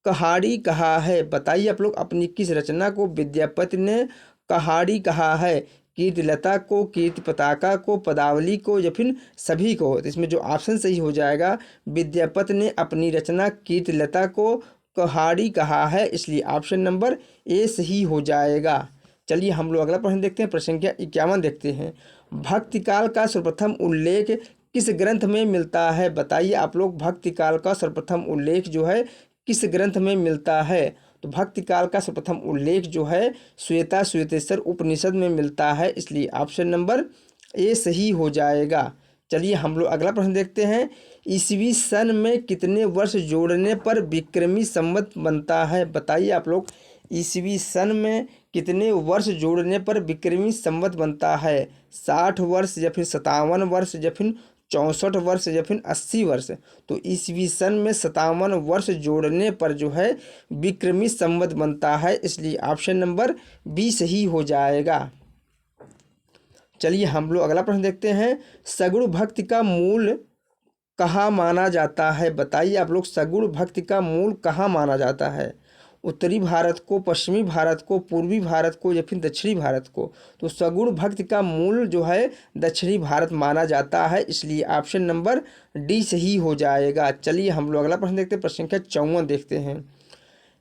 कहाड़ी कहा है? बताइए आप लोग, अपनी किस रचना को विद्यापति ने कहाड़ी कहा है? कीर्तिलता को, कीर्ति पताका को, पदावली को, या फिर सभी को? तो इसमें जो ऑप्शन सही हो जाएगा, विद्यापति ने अपनी रचना कीर्तिलता को कहाड़ी कहा है, इसलिए ऑप्शन नंबर ए सही हो जाएगा। चलिए हम लोग अगला प्रश्न देखते हैं, प्रश्न संख्या 51 देखते हैं। भक्ति काल का सर्वप्रथम उल्लेख किस ग्रंथ में मिलता है? बताइए आप लोग, भक्ति काल का सर्वप्रथम उल्लेख जो है किस ग्रंथ में मिलता है? तो भक्ति काल का सर्वप्रथम उल्लेख जो है श्वेता श्वेतेश्वर उपनिषद में मिलता है, इसलिए ऑप्शन नंबर ए सही हो जाएगा। चलिए हम लोग अगला प्रश्न देखते हैं। ईसवी सन में कितने वर्ष जोड़ने पर विक्रमी संवत बनता है? बताइए आप लोग, ईसवी सन में कितने वर्ष जोड़ने पर विक्रमी संवत बनता है? 60 वर्ष, या फिर 57 वर्ष, या फिर 64 वर्ष, या फिर 80 वर्ष? तो ईसवी सन में 57 वर्ष जोड़ने पर जो है विक्रमी संवत बनता है, इसलिए ऑप्शन नंबर बी सही हो जाएगा। चलिए हम लोग अगला प्रश्न देखते हैं। सगुण भक्ति का मूल कहाँ माना जाता है? बताइए आप लोग, सगुण भक्ति का मूल कहाँ माना जाता है? उत्तरी भारत को, पश्चिमी भारत को, पूर्वी भारत को, या फिर दक्षिणी भारत को? तो सगुण भक्ति का मूल जो है दक्षिणी भारत माना जाता है, इसलिए ऑप्शन नंबर डी सही हो जाएगा। चलिए हम लोग अगला प्रश्न देखते हैं, प्रश्न संख्या 54 देखते हैं।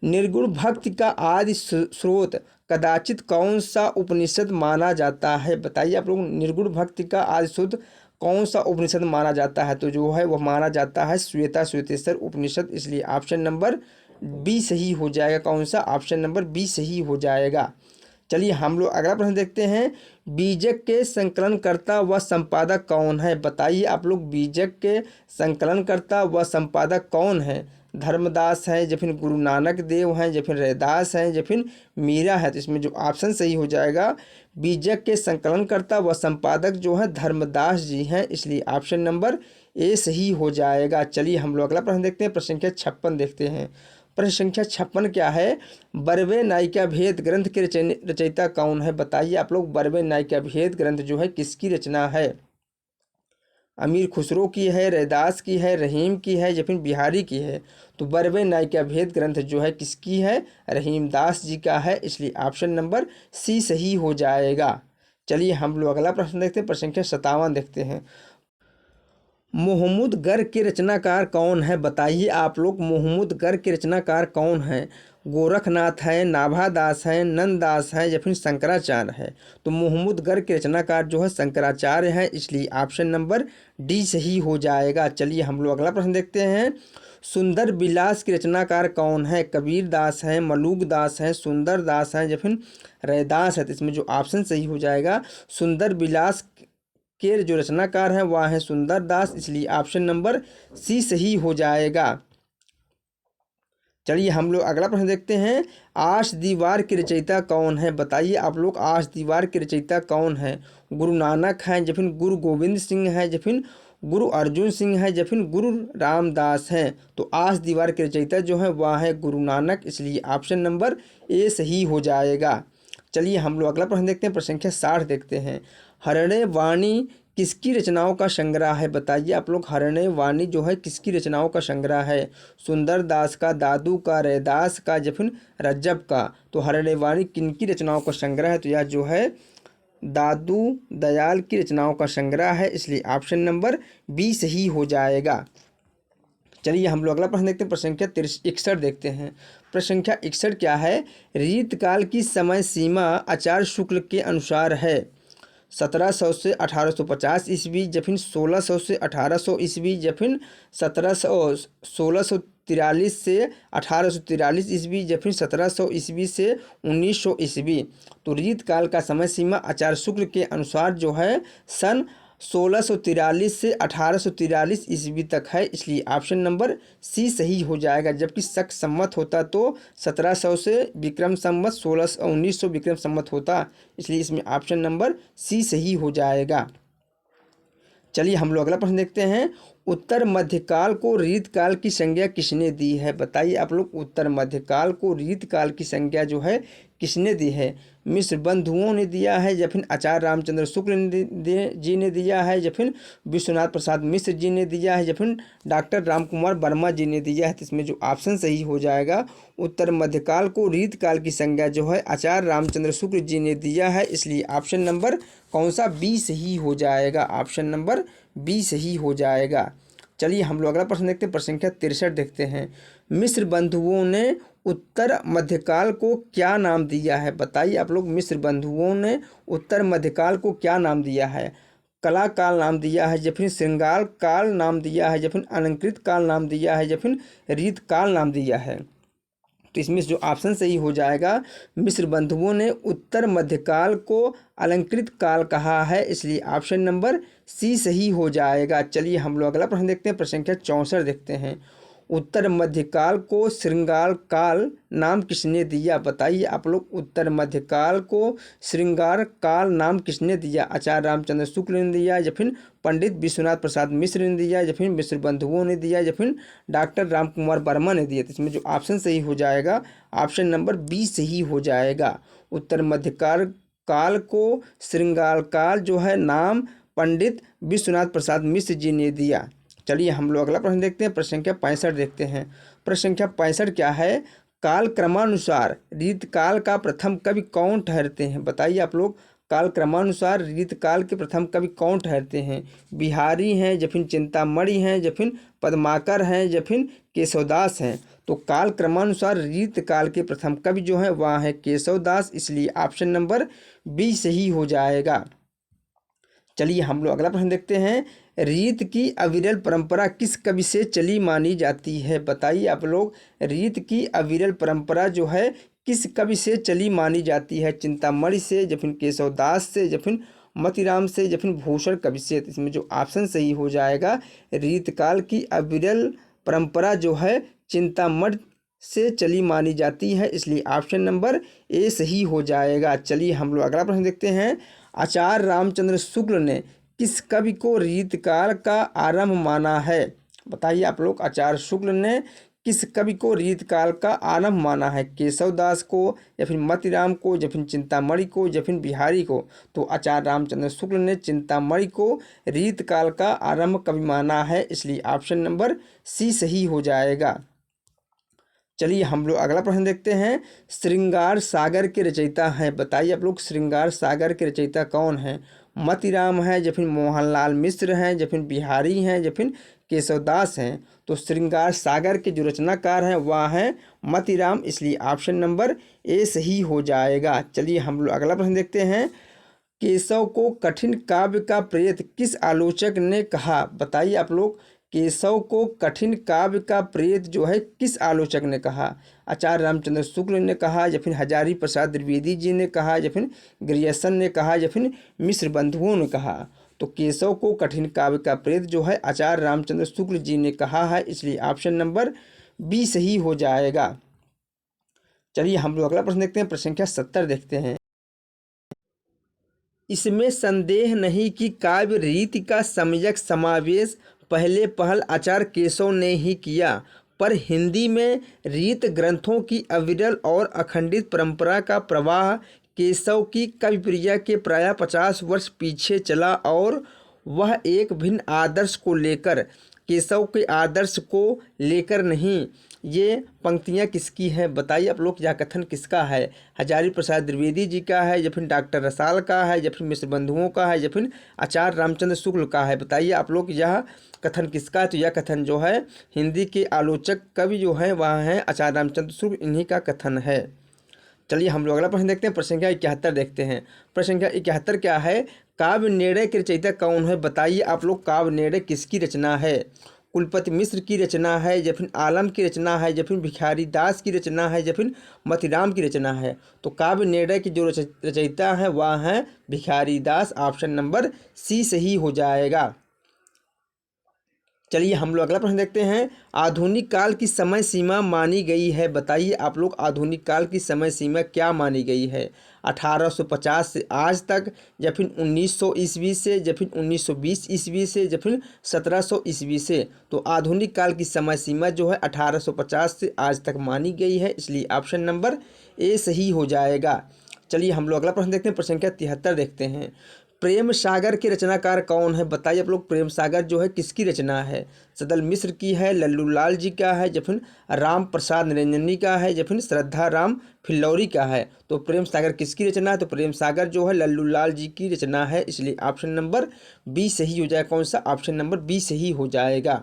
निर्गुण भक्ति का आदि स्रोत कदाचित कौन सा उपनिषद माना जाता है? बताइए आप लोग, निर्गुण भक्ति का आदि स्रोत कौन सा उपनिषद माना जाता है? तो जो है वह माना जाता है श्वेता श्वेतेश्वर उपनिषद, इसलिए ऑप्शन नंबर बी सही हो जाएगा। कौन सा? ऑप्शन नंबर बी सही हो जाएगा। चलिए हम लोग अगला प्रश्न देखते हैं। बीजक के संकलनकर्ता व संपादक कौन है? बताइए आप लोग, बीजक के संकलनकर्ता व संपादक कौन है? धर्मदास है, या फिर गुरु नानक देव हैं, या फिर रैदास हैं, या फिर मीरा है? तो इसमें जो ऑप्शन सही हो जाएगा, बीजक के संकलनकर्ता व संपादक जो है धर्मदास जी हैं, इसलिए ऑप्शन नंबर ए सही हो जाएगा। चलिए हम लोग अगला प्रश्न देखते हैं, प्रश्न संख्या 56 देखते हैं। प्रश्न संख्या 56 क्या है? बरवे नायिका भेद ग्रंथ के रचयिता कौन है? बताइए आप लोग, बरवे नायिका भेद ग्रंथ जो है किसकी रचना है? अमीर खुसरो की है, रैदास की है, रहीम की है, या फिर बिहारी की है? तो बरवे नायिका भेद ग्रंथ जो है किसकी है? रहीमदास जी का है, इसलिए ऑप्शन नंबर सी सही हो जाएगा। चलिए हम लोग अगला प्रश्न देखते हैं, प्रश्न संख्या 57 देखते हैं। मोहम्मद गर के रचनाकार कौन है? बताइए आप लोग, मोहम्मद गर के रचनाकार कौन है? गोरखनाथ है, नाभादास है, नंददास है, या फिर शंकराचार्य है? तो मोहम्मद गर के रचनाकार जो है शंकराचार्य है, इसलिए ऑप्शन नंबर डी सही हो जाएगा। चलिए हम लोग अगला प्रश्न देखते हैं। सुंदर विलास के रचनाकार कौन है? कबीर दास है, मलूक दास है, सुंदर दास है, या फिर रैदास है? तो इसमें जो ऑप्शन सही हो जाएगा, सुंदर विलास के जो रचनाकार हैं वह है सुंदर दास, इसलिए ऑप्शन नंबर सी सही हो जाएगा। चलिए हम लोग अगला प्रश्न देखते हैं। आश दीवार के रचयिता कौन है? बताइए आप लोग, आश दीवार के रचयिता कौन है? गुरु नानक हैं, या फिर गुरु गोविंद सिंह है, या फिर गुरु अर्जुन सिंह है, या फिर गुरु रामदास हैं? तो आश दीवार के रचयिता जो है वह है गुरु नानक, इसलिए ऑप्शन नंबर ए सही हो जाएगा। चलिए हम लोग अगला प्रश्न देखते हैं, प्रश्न संख्या 60 देखते हैं। हरण्य वाणी किसकी रचनाओं का संग्रह है? बताइए आप लोग, हरण्य वाणी जो है किसकी रचनाओं का संग्रह है? सुंदर दास का, दादू का, रैदास का, या फिर रज्जब का? तो हरण्य वाणी किनकी रचनाओं का संग्रह है? तो यह जो है दादू दयाल की रचनाओं का संग्रह है, इसलिए ऑप्शन नंबर बी सही हो जाएगा। चलिए हम लोग अगला प्रश्न देखते हैं, प्रश्न संख्या 61 देखते हैं। प्रश्न संख्या 61 क्या है? रीतकाल की समय सीमा आचार्य शुक्ल के अनुसार है 1700 से 1850 ईस्वी, या फिर 1600 से 1800 ईस्वी, या फिर 1643 से 1843 ईस्वी, या फिर 1700 ईस्वी से 1900 ईस्वी? तो रीतकाल का समय सीमा आचार्य शुक्ल के अनुसार जो है सन 1643 से 1843 ईस्वी तक है, इसलिए ऑप्शन नंबर सी सही हो जाएगा। जबकि शक संवत होता तो 1700 से विक्रम संवत 1900 विक्रम संवत होता, इसलिए इसमें ऑप्शन नंबर सी सही हो जाएगा। चलिए हम लोग अगला प्रश्न देखते हैं। उत्तर मध्यकाल को रीतकाल की संज्ञा किसने दी है? बताइए आप लोग, उत्तर मध्यकाल को रीतकाल की संज्ञा जो है किसने दी है? मिश्र बंधुओं ने दिया है, या फिर आचार्य रामचंद्र शुक्ल जी ने दिया है, या फिर विश्वनाथ प्रसाद मिश्र जी ने दिया है, या फिर डॉक्टर राम कुमार वर्मा जी ने दिया है। तो इसमें जो ऑप्शन सही हो जाएगा, उत्तर मध्यकाल को रीतकाल की संज्ञा जो है आचार्य रामचंद्र शुक्ल जी ने दिया है, इसलिए ऑप्शन नंबर कौन सा? बी सही हो जाएगा। ऑप्शन नंबर बी सही हो जाएगा। चलिए हम लोग अगला प्रश्न देखते हैं, प्रश्न संख्या 63 देखते हैं। मिश्र बंधुओं ने उत्तर मध्यकाल को क्या नाम दिया है? बताइए आप लोग, मिश्र बंधुओं ने उत्तर मध्यकाल को क्या नाम दिया है? कला काल नाम दिया है, या फिर श्रृंगार काल नाम दिया है, या फिर अलंकृत काल नाम दिया है, या फिर रीत काल नाम दिया है। तो इसमें जो ऑप्शन सही हो जाएगा, मिश्र बंधुओं ने उत्तर मध्यकाल को अलंकृत काल कहा है, इसलिए ऑप्शन नंबर सी सही हो जाएगा। चलिए हम लोग अगला प्रश्न देखते हैं, प्रश्न संख्या 64 देखते हैं। उत्तर मध्यकाल को श्रृंगार काल नाम किसने दिया? बताइए आप लोग, उत्तर मध्यकाल को श्रृंगार काल नाम किसने दिया? आचार्य रामचंद्र शुक्ल ने दिया, या फिर पंडित विश्वनाथ प्रसाद मिश्र ने दिया, या फिर मिश्र बंधुओं ने दिया, या फिर डॉक्टर राम कुमार वर्मा ने दिया। तो इसमें जो ऑप्शन सही हो जाएगा, ऑप्शन नंबर बी सही हो जाएगा। उत्तर मध्यकाल काल को श्रृंगार काल जो है नाम पंडित विश्वनाथ प्रसाद मिश्र जी ने दिया। चलिए हम लोग अगला प्रश्न देखते हैं, प्रश्न संख्या 65 देखते हैं। प्रश्न संख्या 65 क्या है? काल क्रमानुसार रीतकाल का प्रथम कवि कौन ठहरते हैं? बताइए आप लोग, काल क्रमानुसार रीतकाल के प्रथम कवि कौन ठहरते हैं? बिहारी हैं, या फिर चिंतामणि हैं, या फिर पद्माकर हैं, या फिर केशवदास हैं। तो काल क्रमानुसार रीतकाल के प्रथम कवि जो है वह है केशवदास, इसलिए ऑप्शन नंबर बी सही हो जाएगा। चलिए हम लोग अगला प्रश्न देखते हैं। रीत की अविरल परंपरा किस कवि से चली मानी जाती है? बताइए आप लोग, रीत की अविरल परंपरा जो है किस कवि से चली मानी जाती है? चिंतामणि से, या फिर केशवदास से, या फिर मतीराम से, या फिर भूषण कवि से। तो इसमें जो ऑप्शन सही हो जाएगा, रीतकाल की अविरल परंपरा जो है चिंतामणि से चली मानी जाती है, इसलिए ऑप्शन नंबर ए सही हो जाएगा। चलिए हम लोग अगला प्रश्न देखते हैं। आचार्य रामचंद्र शुक्ल ने किस कवि को रीतकाल का आरंभ माना है? बताइए आप लोग, आचार्य शुक्ल ने किस कवि को रीतकाल का आरंभ माना है? केशवदास को, या फिर मतीराम को, या फिर चिंतामणि को, या फिर बिहारी को। तो आचार्य रामचंद्र शुक्ल ने चिंतामणि को रीतकाल का आरंभ कवि माना है, इसलिए ऑप्शन नंबर सी सही हो जाएगा। चलिए हम लोग अगला प्रश्न देखते हैं। श्रृंगार सागर के रचयिता हैं? बताइए आप लोग, श्रृंगार सागर के रचयिता कौन हैं? मतीराम है, या फिर मोहनलाल मिश्र हैं, या फिर बिहारी हैं, या फिर केशवदास हैं। तो श्रृंगार सागर के जो रचनाकार हैं वह हैं मतीराम, इसलिए ऑप्शन नंबर ए सही हो जाएगा। चलिए हम लोग अगला प्रश्न देखते हैं। केशव को कठिन काव्य का प्रेत किस आलोचक ने कहा? बताइए आप लोग, केशव को कठिन काव्य का प्रेत जो है किस आलोचक ने कहा? आचार्य रामचंद्र शुक्ल ने कहा, या फिर हजारी प्रसाद द्विवेदी जी ने कहा, या फिर ग्रियर्सन ने कहा, या फिर मिश्र बंधुओं ने कहा। तो केशव को कठिन काव्य का प्रेत जो है आचार्य रामचंद्र शुक्ल जी ने कहा है, इसलिए ऑप्शन नंबर बी सही हो जाएगा। चलिए हम लोग अगला प्रश्न देखते हैं, प्रश्न संख्या 70 देखते हैं। इसमें संदेह नहीं कि काव्य रीति का सम्यक समावेश पहले पहल आचार्य केशव ने ही किया, पर हिंदी में रीत ग्रंथों की अविरल और अखंडित परंपरा का प्रवाह केशव की कविप्रिया के प्रायः 50 वर्ष पीछे चला, और वह एक भिन्न आदर्श को लेकर, केशव के आदर्श को लेकर नहीं। ये पंक्तियाँ किसकी हैं? बताइए आप लोग, यह कथन किसका है? हजारी प्रसाद द्विवेदी जी का है, या फिर डॉक्टर रसाल का है, या फिर मिश्र बंधुओं का है, या फिर आचार्य रामचंद्र शुक्ल का है? बताइए आप लोग, यह कथन किसका है? तो यह कथन जो है हिंदी के आलोचक कवि जो है वह है आचार्य रामचंद्र शुक्ल, इन्हीं का कथन है। चलिए हम लोग अगला प्रश्न देखते हैं, प्रश्न संख्या 71 देखते हैं। प्रश्न संख्या 71 क्या है? काव्य निर्णय के रचयिता कौन है? बताइए आप लोग, काव्य निर्णय किसकी रचना है? कुलपति मिश्र की रचना है या फिर आलम की रचना है या फिर भिखारी दास की रचना है या फिर मतीराम की रचना है। तो काव्य निर्णय की जो रचयिता है वह है भिखारी दास। ऑप्शन नंबर सी सही हो जाएगा। चलिए हम लोग अगला प्रश्न देखते हैं। आधुनिक काल की समय सीमा मानी गई है, बताइए आप लोग आधुनिक काल की समय सीमा क्या मानी गई है। 1850 से आज तक या फिर 1900 ईस्वी से या फिर 1920 ईस्वी से या फिर 1700 ईस्वी से। तो आधुनिक काल की समय सीमा जो है 1850 से आज तक मानी गई है, इसलिए ऑप्शन नंबर ए सही हो जाएगा। चलिए हम लोग अगला प्रश्न देखते हैं। प्रश्न संख्या 73 देखते हैं। प्रेम सागर के रचनाकार कौन है, बताइए आप लोग प्रेम सागर जो है किसकी रचना है। सदल मिश्र की है, लल्लू लाल जी का है या फिर राम प्रसाद निरंजनी का है या फिर श्रद्धा राम फिल्लौरी का है। तो प्रेम सागर किसकी रचना है, तो प्रेम सागर जो है लल्लू लाल जी की रचना है, इसलिए ऑप्शन नंबर बी सही हो जाएगा। कौन सा, ऑप्शन नंबर बी सही हो जाएगा।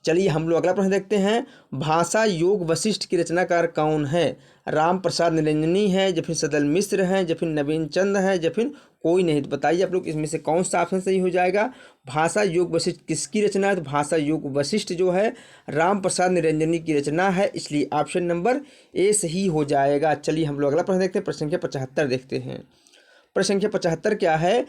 चलिए हम लोग अगला प्रश्न देखते हैं। भाषा योग वशिष्ठ की रचनाकार कौन है। राम प्रसाद निरंजनी है या फिर सदल मिश्र है या फिर नवीन चंद है या फिर कोई नहीं। तो बताइए आप लोग इसमें से कौन सा ऑप्शन सही हो जाएगा। भाषा योग वशिष्ठ किसकी रचना है, तो भाषा योग वशिष्ठ जो है राम प्रसाद निरंजनी की रचना है, इसलिए ऑप्शन नंबर ए सही हो जाएगा। चलिए हम लोग अगला प्रश्न देखते हैं। प्रश्न संख्या 75 देखते हैं। प्रश्न संख्या 75 क्या है।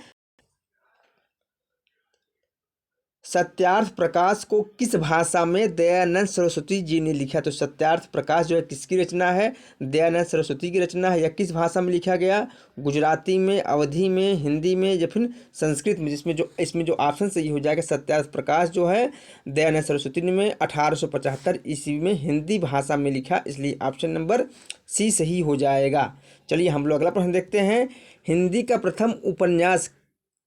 सत्यार्थ प्रकाश को किस भाषा में दयानंद सरस्वती जी ने लिखा। तो सत्यार्थ प्रकाश जो है किसकी रचना है, दयानंद सरस्वती की रचना है। या किस भाषा में लिखा गया, गुजराती में, अवधी में, हिंदी में या फिर संस्कृत में। इसमें जो ऑप्शन सही हो जाएगा सत्यार्थ प्रकाश जो है दयानंद सरस्वती ने 1875 ईस्वी में हिंदी भाषा में लिखा, इसलिए ऑप्शन नंबर सी सही हो जाएगा। चलिए हम लोग अगला प्रश्न देखते हैं। हिंदी का प्रथम उपन्यास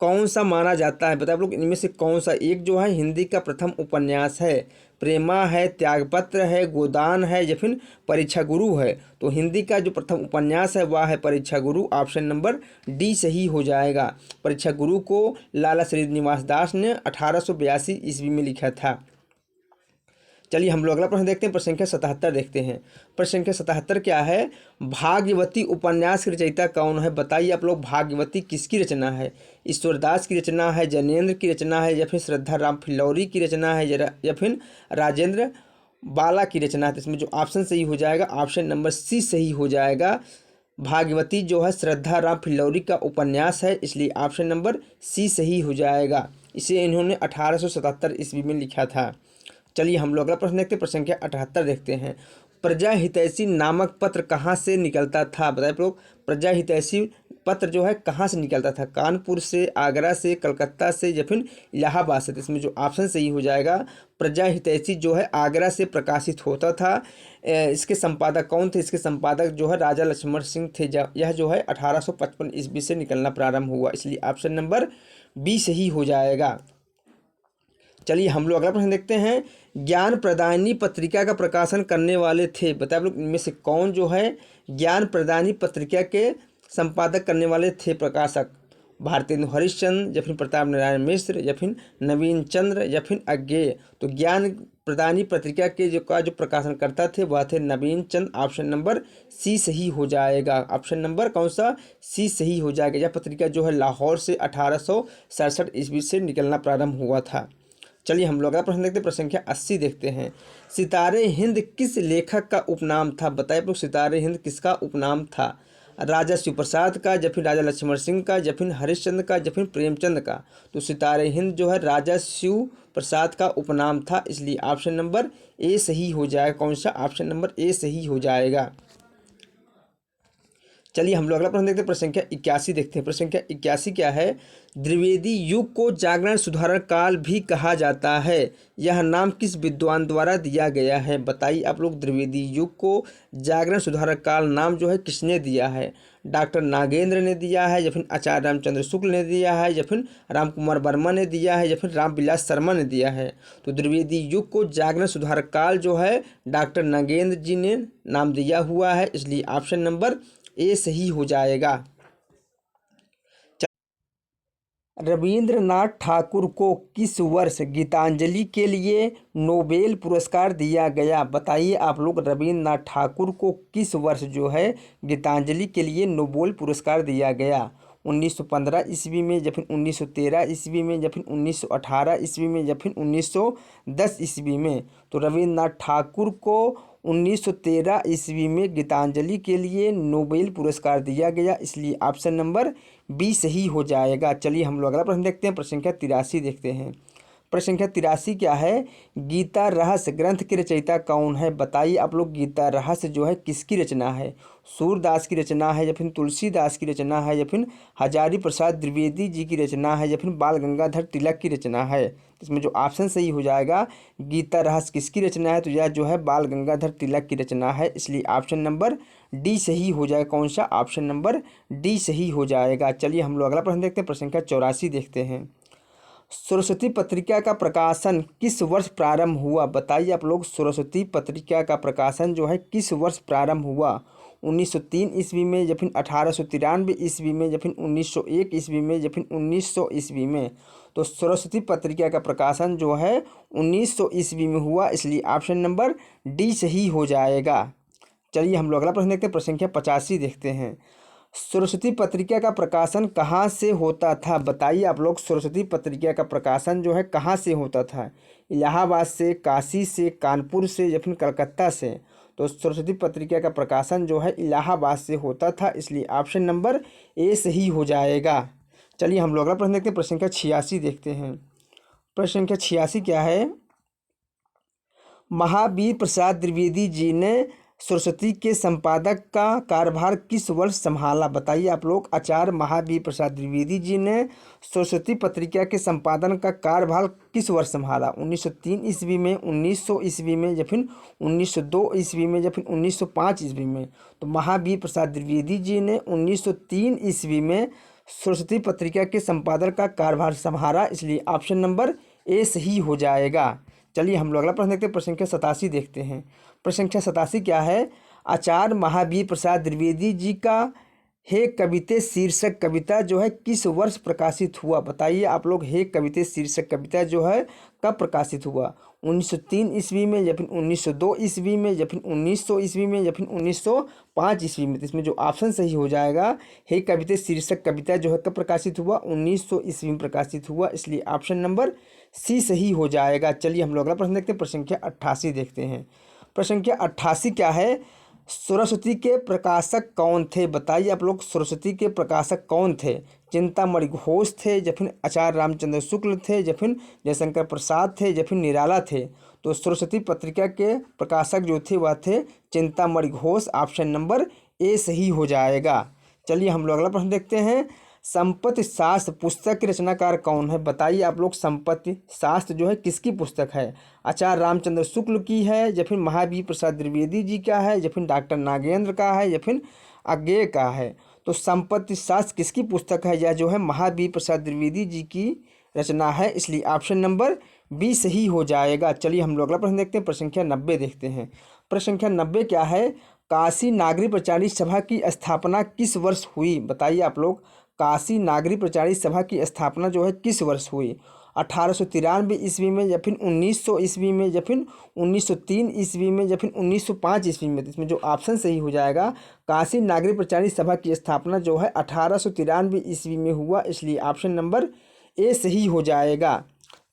कौन सा माना जाता है, बताए आप लोग इनमें से कौन सा एक जो है हिंदी का प्रथम उपन्यास है। प्रेमा है, त्यागपत्र है, गोदान है या फिर परीक्षा गुरु है। तो हिंदी का जो प्रथम उपन्यास है वह है परीक्षा गुरु, ऑप्शन नंबर डी सही हो जाएगा। परीक्षा गुरु को लाला श्रीनिवास दास ने 1882 ईस्वी में लिखा था। चलिए हम लोग अगला प्रश्न देखते हैं। प्रश्न संख्या 77 देखते हैं। प्रश्न संख्या 77 क्या है। भाग्यवती उपन्यास की रचयिता कौन है, बताइए आप लोग भाग्यवती किसकी रचना है। ईश्वरदास की रचना है, जैनेन्द्र की रचना है या फिर श्रद्धा राम फिल्लौरी की रचना है या फिर राजेंद्र बाला की रचना है। तो इसमें जो ऑप्शन सही हो जाएगा ऑप्शन नंबर सी सही हो जाएगा। भाग्यवती जो है श्रद्धा राम फिल्लौरी का उपन्यास है, इसलिए ऑप्शन नंबर सी सही हो जाएगा। इसे इन्होंने 1877 ईस्वी में लिखा था। चलिए हम लोग अगला प्रश्न देखते हैं। प्रश्न संख्या 78 देखते हैं। प्रजा हितैषी नामक पत्र कहाँ से निकलता था, बताइए आप लोग प्रजा हितैषी पत्र जो है कहाँ से निकलता था। कानपुर से, आगरा से, कलकत्ता से या फिर इलाहाबाद से। तो इसमें जो ऑप्शन सही हो जाएगा प्रजा हितैषी जो है आगरा से प्रकाशित होता था। इसके संपादक कौन थे, इसके संपादक जो है राजा लक्ष्मण सिंह थे। यह जो है 1855 ईस्वी से निकलना प्रारंभ हुआ, इसलिए ऑप्शन नंबर बी सही हो जाएगा। चलिए हम लोग अगला प्रश्न देखते हैं। ज्ञान प्रदायिनी पत्रिका का प्रकाशन करने वाले थे, बताए आप लोग इनमें से कौन जो है ज्ञान प्रदायिनी पत्रिका के संपादक करने वाले थे प्रकाशक। भारतेंदु हरिश्चंद्र या फिर प्रताप नारायण मिश्र या फिर नवीन चंद्र या फिर अज्ञेय। तो ज्ञान प्रदायिनी पत्रिका के जो प्रकाशन करता थे वह थे नवीन चंद, ऑप्शन नंबर सी सही हो जाएगा। ऑप्शन नंबर कौन सा, सी सही हो जाएगा। यह पत्रिका जो है लाहौर से 1867 ईस्वी से निकलना प्रारंभ हुआ था। चलिए हम लोग अगला प्रश्न देखते हैं। प्रश्न संख्या 80 देखते हैं। सितारे हिंद किस लेखक का उपनाम था, बताइए लोग सितारे हिंद किसका उपनाम था। राजा शिवप्रसाद का या फिर राजा लक्ष्मण सिंह का या फिर हरिश्चंद्र का या फिर प्रेमचंद का। तो सितारे हिंद जो है राजा शिव प्रसाद का उपनाम था, इसलिए ऑप्शन नंबर ए सही हो जाएगा। कौन सा, ऑप्शन नंबर ए सही हो जाएगा। चलिए हम लोग अगला प्रश्न देखते हैं। प्रश्न संख्या 81 देखते हैं। प्रश्न संख्या 81 क्या है। द्विवेदी युग को जागरण सुधार काल भी कहा जाता है, यह नाम किस विद्वान द्वारा दिया गया है, बताइए आप लोग द्विवेदी युग को जागरण सुधार काल नाम जो है किसने दिया है। डॉक्टर नागेंद्र ने दिया है या फिर आचार्य रामचंद्र शुक्ल ने दिया है या फिर राम कुमार वर्मा ने दिया है या फिर रामविलास शर्मा ने दिया है। तो द्विवेदी युग को जागरण सुधार काल जो है डॉक्टर नागेंद्र जी ने नाम दिया हुआ है, इसलिए ऑप्शन नंबर ए सही हो जाएगा। रविंद्रनाथ ठाकुर को किस वर्ष गीतांजलि के लिए नोबेल पुरस्कार दिया गया, बताइए आप लोग रविंद्रनाथ ठाकुर को किस वर्ष जो है गीतांजलि के लिए नोबेल पुरस्कार दिया गया। 1915 ईस्वी में, या फिर 1913 ईस्वी में, या फिर 1918 ईस्वी में, या फिर 1910 ईस्वी में। तो रविन्द्रनाथ ठाकुर को 1913 ईस्वी में गीतांजलि के लिए नोबेल पुरस्कार दिया गया, इसलिए ऑप्शन नंबर बी सही हो जाएगा। चलिए हम लोग अगला प्रश्न देखते हैं। प्रश्न संख्या 83 देखते हैं। प्रश्न संख्या 83 क्या है? गीता रहस्य ग्रंथ के रचयिता कौन है? बताइए आप लोग, गीता रहस्य जो है किसकी रचना है? सूरदास की रचना है, या फिर तुलसीदास की रचना है, या फिर हजारी प्रसाद द्विवेदी जी की रचना है, या फिर बाल गंगाधर तिलक की रचना है? इसमें जो ऑप्शन सही हो जाएगा, गीता रहस्य किसकी रचना है, तो यह जो है बाल गंगाधर तिलक की रचना है, इसलिए ऑप्शन नंबर डी सही हो जाएगा। कौन सा? ऑप्शन नंबर डी सही हो जाएगा। चलिए हम लोग अगला प्रश्न देखते हैं। प्रश्न संख्या 84 देखते हैं। सरस्वती पत्रिका का प्रकाशन किस वर्ष प्रारंभ हुआ? बताइए आप लोग, सरस्वती पत्रिका का प्रकाशन जो है किस वर्ष प्रारंभ हुआ? 1903 ईस्वी में, या फिर 1893 ईस्वी में, या फिर 1901 ईस्वी में, या फिर 1900 ईस्वी में? तो सरस्वती पत्रिका का प्रकाशन जो है 1900 ईस्वी में हुआ, इसलिए ऑप्शन नंबर डी सही हो जाएगा। चलिए हम लोग अगला प्रश्न देखते हैं। प्रश्न संख्या 85 देखते हैं। सरस्वती पत्रिका का प्रकाशन कहाँ से होता था? बताइए आप लोग, सरस्वती पत्रिका का प्रकाशन जो है कहाँ से होता था? इलाहाबाद से, काशी से, कानपुर से, या फिर कलकत्ता से? तो सरस्वती पत्रिका का प्रकाशन जो है इलाहाबाद से होता था, इसलिए ऑप्शन नंबर ए सही हो जाएगा। चलिए हम लोग अगला प्रश्न देखते हैं। प्रश्न संख्या 86 देखते हैं। प्रश्न संख्या 86 क्या है? महावीर प्रसाद द्विवेदी जी ने सरस्वती के संपादक का कार्यभार किस वर्ष संभाला? बताइए आप लोग, आचार्य महावीर प्रसाद द्विवेदी जी ने सरस्वती पत्रिका के संपादन का कार्यभार किस वर्ष संभाला? 1903 ईस्वी में, 1900 ईस्वी में, या फिर 1902 ईस्वी में, या फिर 1905 ईस्वी में? तो महावीर प्रसाद द्विवेदी जी ने 1903 ईस्वी में सरस्वती पत्रिका के संपादन का कार्यभार संभाला, इसलिए ऑप्शन नंबर ए सही हो जाएगा। चलिए हम लोग अगला प्रश्न देखते हैं। प्रश्न संख्या 87 देखते हैं। प्रश्न संख्या 87 क्या है? आचार्य महावीर प्रसाद द्विवेदी जी का हे कविते शीर्षक कविता जो है किस वर्ष प्रकाशित हुआ? बताइए आप लोग, हे कविते शीर्षक कविता जो है कब प्रकाशित हुआ? 1903 ईस्वी में, या फिर 1902 ईस्वी में, या फिर 1900 ईस्वी में, या फिर 1905 ईस्वी में? तो इसमें जो ऑप्शन सही हो जाएगा, हे कविते शीर्षक कविता जो है कब प्रकाशित हुआ? 1900 ईस्वी में प्रकाशित हुआ, इसलिए ऑप्शन नंबर सी सही हो जाएगा। चलिए हम लोग अगला प्रश्न देखते हैं। प्रश्न संख्या 88 देखते हैं। प्रश्न संख्या 88 क्या है? सरस्वती के प्रकाशक कौन थे? बताइए आप लोग, सरस्वती के प्रकाशक कौन थे? चिंतामणि घोष थे, या फिर आचार्य रामचंद्र शुक्ल थे, या फिर जयशंकर प्रसाद थे, या फिर निराला थे? तो सरस्वती पत्रिका के प्रकाशक जो थे वह थे Chintamani Ghosh, option number A सही हो जाएगा। चलिए हम लोग अगला प्रश्न देखते हैं। संपत्ति शास्त्र पुस्तक के रचनाकार कौन है? बताइए आप लोग, संपत्ति शास्त्र जो है किसकी पुस्तक है? आचार्य रामचंद्र शुक्ल की है, या फिर महावीर प्रसाद द्विवेदी जी का है, या फिर डॉक्टर नागेंद्र का है, या फिर अज्ञेय का है? तो संपत्ति शास्त्र किसकी पुस्तक है? यह जो है महावीर प्रसाद द्विवेदी जी की रचना है, इसलिए ऑप्शन नंबर बी सही हो जाएगा। चलिए हम लोग अगला प्रश्न देखते हैं। प्रश्न संख्या 90 देखते हैं। प्रश्न संख्या 90 क्या है? काशी नागरी प्रचारित सभा की स्थापना किस वर्ष हुई? बताइए आप लोग, काशी नागरी प्रचारित सभा की स्थापना जो है किस वर्ष हुई? 1893 ईस्वी में, या फिर 1900 ईस्वी में, या फिर 1903 ईस्वी में, या फिर 1905 ईस्वी में? तो इसमें जो ऑप्शन सही हो जाएगा, काशी नागरी प्रचारित सभा की स्थापना जो है 1893 ईस्वी में हुआ, इसलिए ऑप्शन नंबर ए सही हो जाएगा।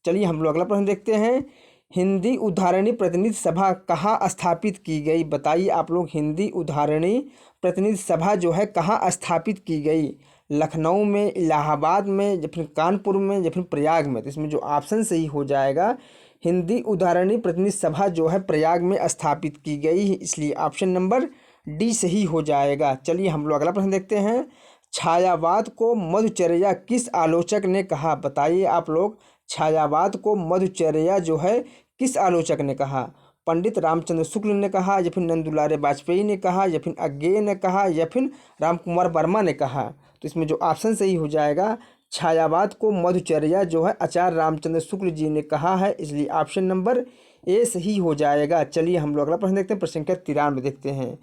चलिए हम लोग अगला प्रश्न देखते हैं। हिंदी उद्धारणी प्रतिनिधि सभा कहाँ स्थापित की गई? बताइए आप लोग, हिंदी उद्धारणी प्रतिनिधि सभा जो है कहाँ स्थापित की गई? लखनऊ में, इलाहाबाद में, या फिर कानपुर में, या फिर प्रयाग में? तो इसमें जो ऑप्शन सही हो जाएगा, हिंदी उद्धारणी प्रतिनिधि सभा जो है प्रयाग में स्थापित की गई, इसलिए ऑप्शन नंबर डी सही हो जाएगा। चलिए हम लोग अगला प्रश्न देखते हैं। छायावाद को मधुचर्या किस आलोचक ने कहा? बताइए आप लोग, छायावाद को मधुचर्या जो है किस आलोचक ने कहा? पंडित रामचंद्र शुक्ल ने कहा, या फिर नंदुलारे वाजपेयी ने कहा, या फिर अज्ञेय ने कहा, या फिर रामकुमार वर्मा ने कहा? तो इसमें जो ऑप्शन सही हो जाएगा, छायावाद को मधुचर्या जो है आचार्य रामचंद्र शुक्ल जी ने कहा है, इसलिए ऑप्शन नंबर ए सही हो जाएगा। चलिए हम लोग अगला प्रश्न देखते हैं। प्रश्न संख्या 93 देखते हैं।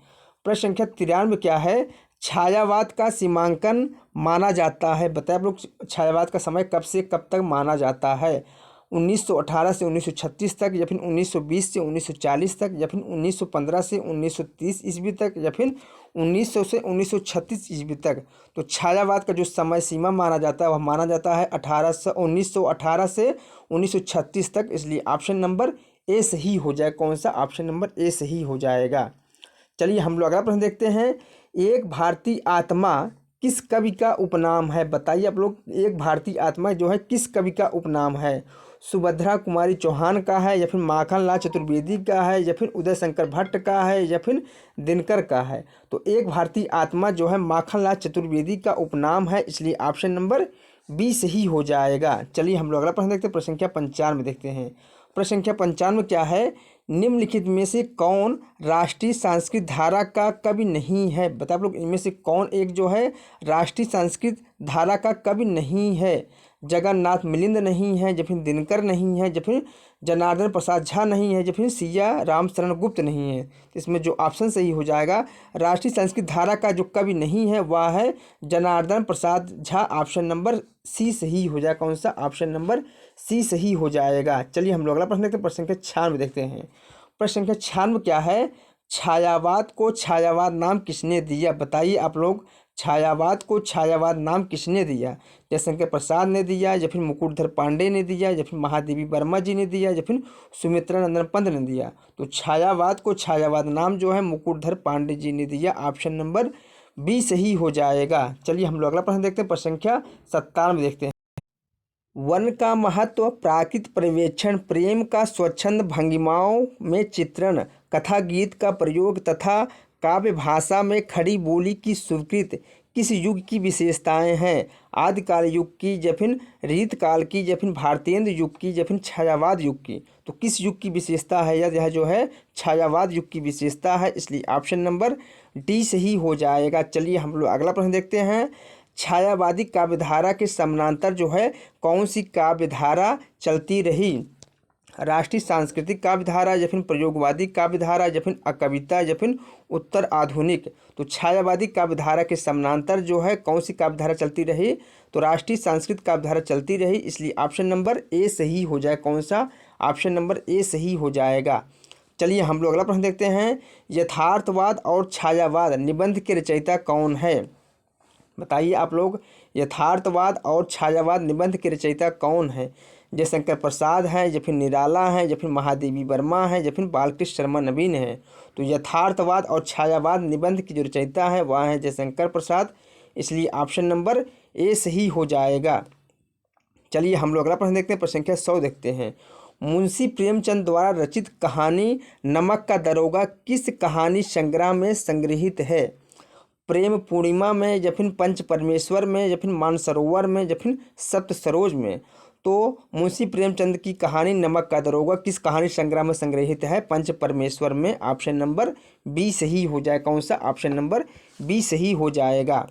प्रश्न संख्या 93 क्या है? छायावाद का सीमांकन माना जाता है। बताए आप लोग, छायावाद का समय कब से कब तक माना जाता है? 1918 से 1936 तक, या फिर 1920 से 1940 तक, या फिर 1915 से 1930 ईस्वी तक, या फिर 1900 से 1936 ईस्वी तक। तो छायावाद का जो समय सीमा माना जाता है वह माना जाता है 1918 से 1936 तक, इसलिए ऑप्शन नंबर ए सही हो जाए। कौन सा? ऑप्शन नंबर ए सही हो जाएगा। चलिए हम लोग अगला प्रश्न देखते हैं। एक भारतीय आत्मा किस कवि का उपनाम है? बताइए आप लोग, एक भारतीय आत्मा जो है किस कवि का उपनाम है? सुभद्रा कुमारी चौहान का है, या फिर माखनलाल चतुर्वेदी का है, या फिर उदय शंकर भट्ट का है, या फिर दिनकर का है? तो एक भारतीय आत्मा जो है माखनलाल चतुर्वेदी का उपनाम है, इसलिए ऑप्शन नंबर बी सही हो जाएगा। चलिए हम लोग अगला प्रश्न देखते हैं। प्रश्न संख्या 95 देखते हैं। प्रश्न संख्या 95 क्या है? निम्नलिखित में से कौन राष्ट्रीय संस्कृत धारा का कवि नहीं है? बताओ आप लोग, इनमें से कौन एक जो है राष्ट्रीय संस्कृत धारा का कवि नहीं है? जगन्नाथ मिलिंद नहीं है, या फिर दिनकर नहीं है, या फिर जनार्दन प्रसाद झा नहीं है, या फिर सिया रामचरण गुप्त नहीं है। तो इसमें जो ऑप्शन सही हो जाएगा, राष्ट्रीय संस्कृत धारा का जो कवि नहीं है वह है जनार्दन प्रसाद झा। ऑप्शन नंबर सी सही हो जाएगा। कौन सा? ऑप्शन नंबर सी सही हो जाएगा। चलिए हम लोग अगला प्रश्न देखते हैं। प्रश्न संख्या 96 देखते हैं। प्रश्न संख्या 96 क्या है? छायावाद को छायावाद नाम किसने दिया? बताइए आप लोग, छायावाद को छायावाद नाम किसने दिया? जयशंकर प्रसाद ने दिया, या फिर मुकुटधर पांडे ने दिया, या फिर महादेवी वर्मा जी ने दिया, या फिर सुमित्रा नंदन पंत ने दिया? तो छायावाद को छायावाद नाम जो है मुकुटधर पांडे जी ने दिया। ऑप्शन नंबर बी सही हो जाएगा। चलिए हम लोग अगला प्रश्न देखते हैं। प्रश्न संख्या 97 देखते हैं। वन का महत्व, प्राकृत पर्यवेक्षण, प्रेम का स्वच्छंद भंगिमाओं में चित्रण, कथा गीत का प्रयोग तथा काव्य भाषा में खड़ी बोली की स्वीकृति किस युग की विशेषताएं हैं? आदिकाल युग की, या फिर रीतकाल की, या फिर भारतेंद्र युग की, या फिर छायावाद युग की? तो किस युग की विशेषता है? यह जो है छायावाद युग की विशेषता है, इसलिए ऑप्शन नंबर डी सही हो जाएगा। चलिए हम लोग अगला प्रश्न देखते हैं। छायावादी काव्यधारा के समानांतर जो है कौन सी काव्यधारा चलती रही? राष्ट्रीय सांस्कृतिक काव्यधारा, या फिर प्रयोगवादी काव्यधारा, या फिर अकविता, या फिर उत्तर आधुनिक? तो छायावादी काव्यधारा के समानांतर जो है कौन सी काव्यधारा चलती रही? तो राष्ट्रीय सांस्कृतिक काव्यधारा चलती रही, इसलिए ऑप्शन नंबर ए सही हो जाए। कौन सा? ऑप्शन नंबर ए सही हो जाएगा। चलिए हम लोग अगला प्रश्न देखते हैं। यथार्थवाद और छायावाद निबंध के रचयिता कौन है? बताइए आप लोग, यथार्थवाद और छायावाद निबंध के रचयिता कौन है? जयशंकर प्रसाद हैं, या फिर निराला हैं, या फिर महादेवी वर्मा हैं, या फिर बालकृष्ण शर्मा नवीन हैं? तो यथार्थवाद और छायावाद निबंध की जो रचयिता है वह है जयशंकर प्रसाद, इसलिए ऑप्शन नंबर ए सही हो जाएगा। चलिए हम लोग अगला प्रश्न देखते हैं। प्रश्न संख्या 100 देखते हैं। मुंशी प्रेमचंद द्वारा रचित कहानी नमक का दरोगा किस कहानी संग्रह में संग्रहित है? प्रेम पूर्णिमा में, या फिर पंच परमेश्वर में, या फिर मानसरोवर में, या फिर सप्त सरोज में? तो मुंशी प्रेमचंद की कहानी नमक का दरोगा किस कहानी संग्रह में संग्रहित है? पंच परमेश्वर में। ऑप्शन नंबर बी सही हो जाए। कौन सा? ऑप्शन नंबर बी सही हो जाएगा।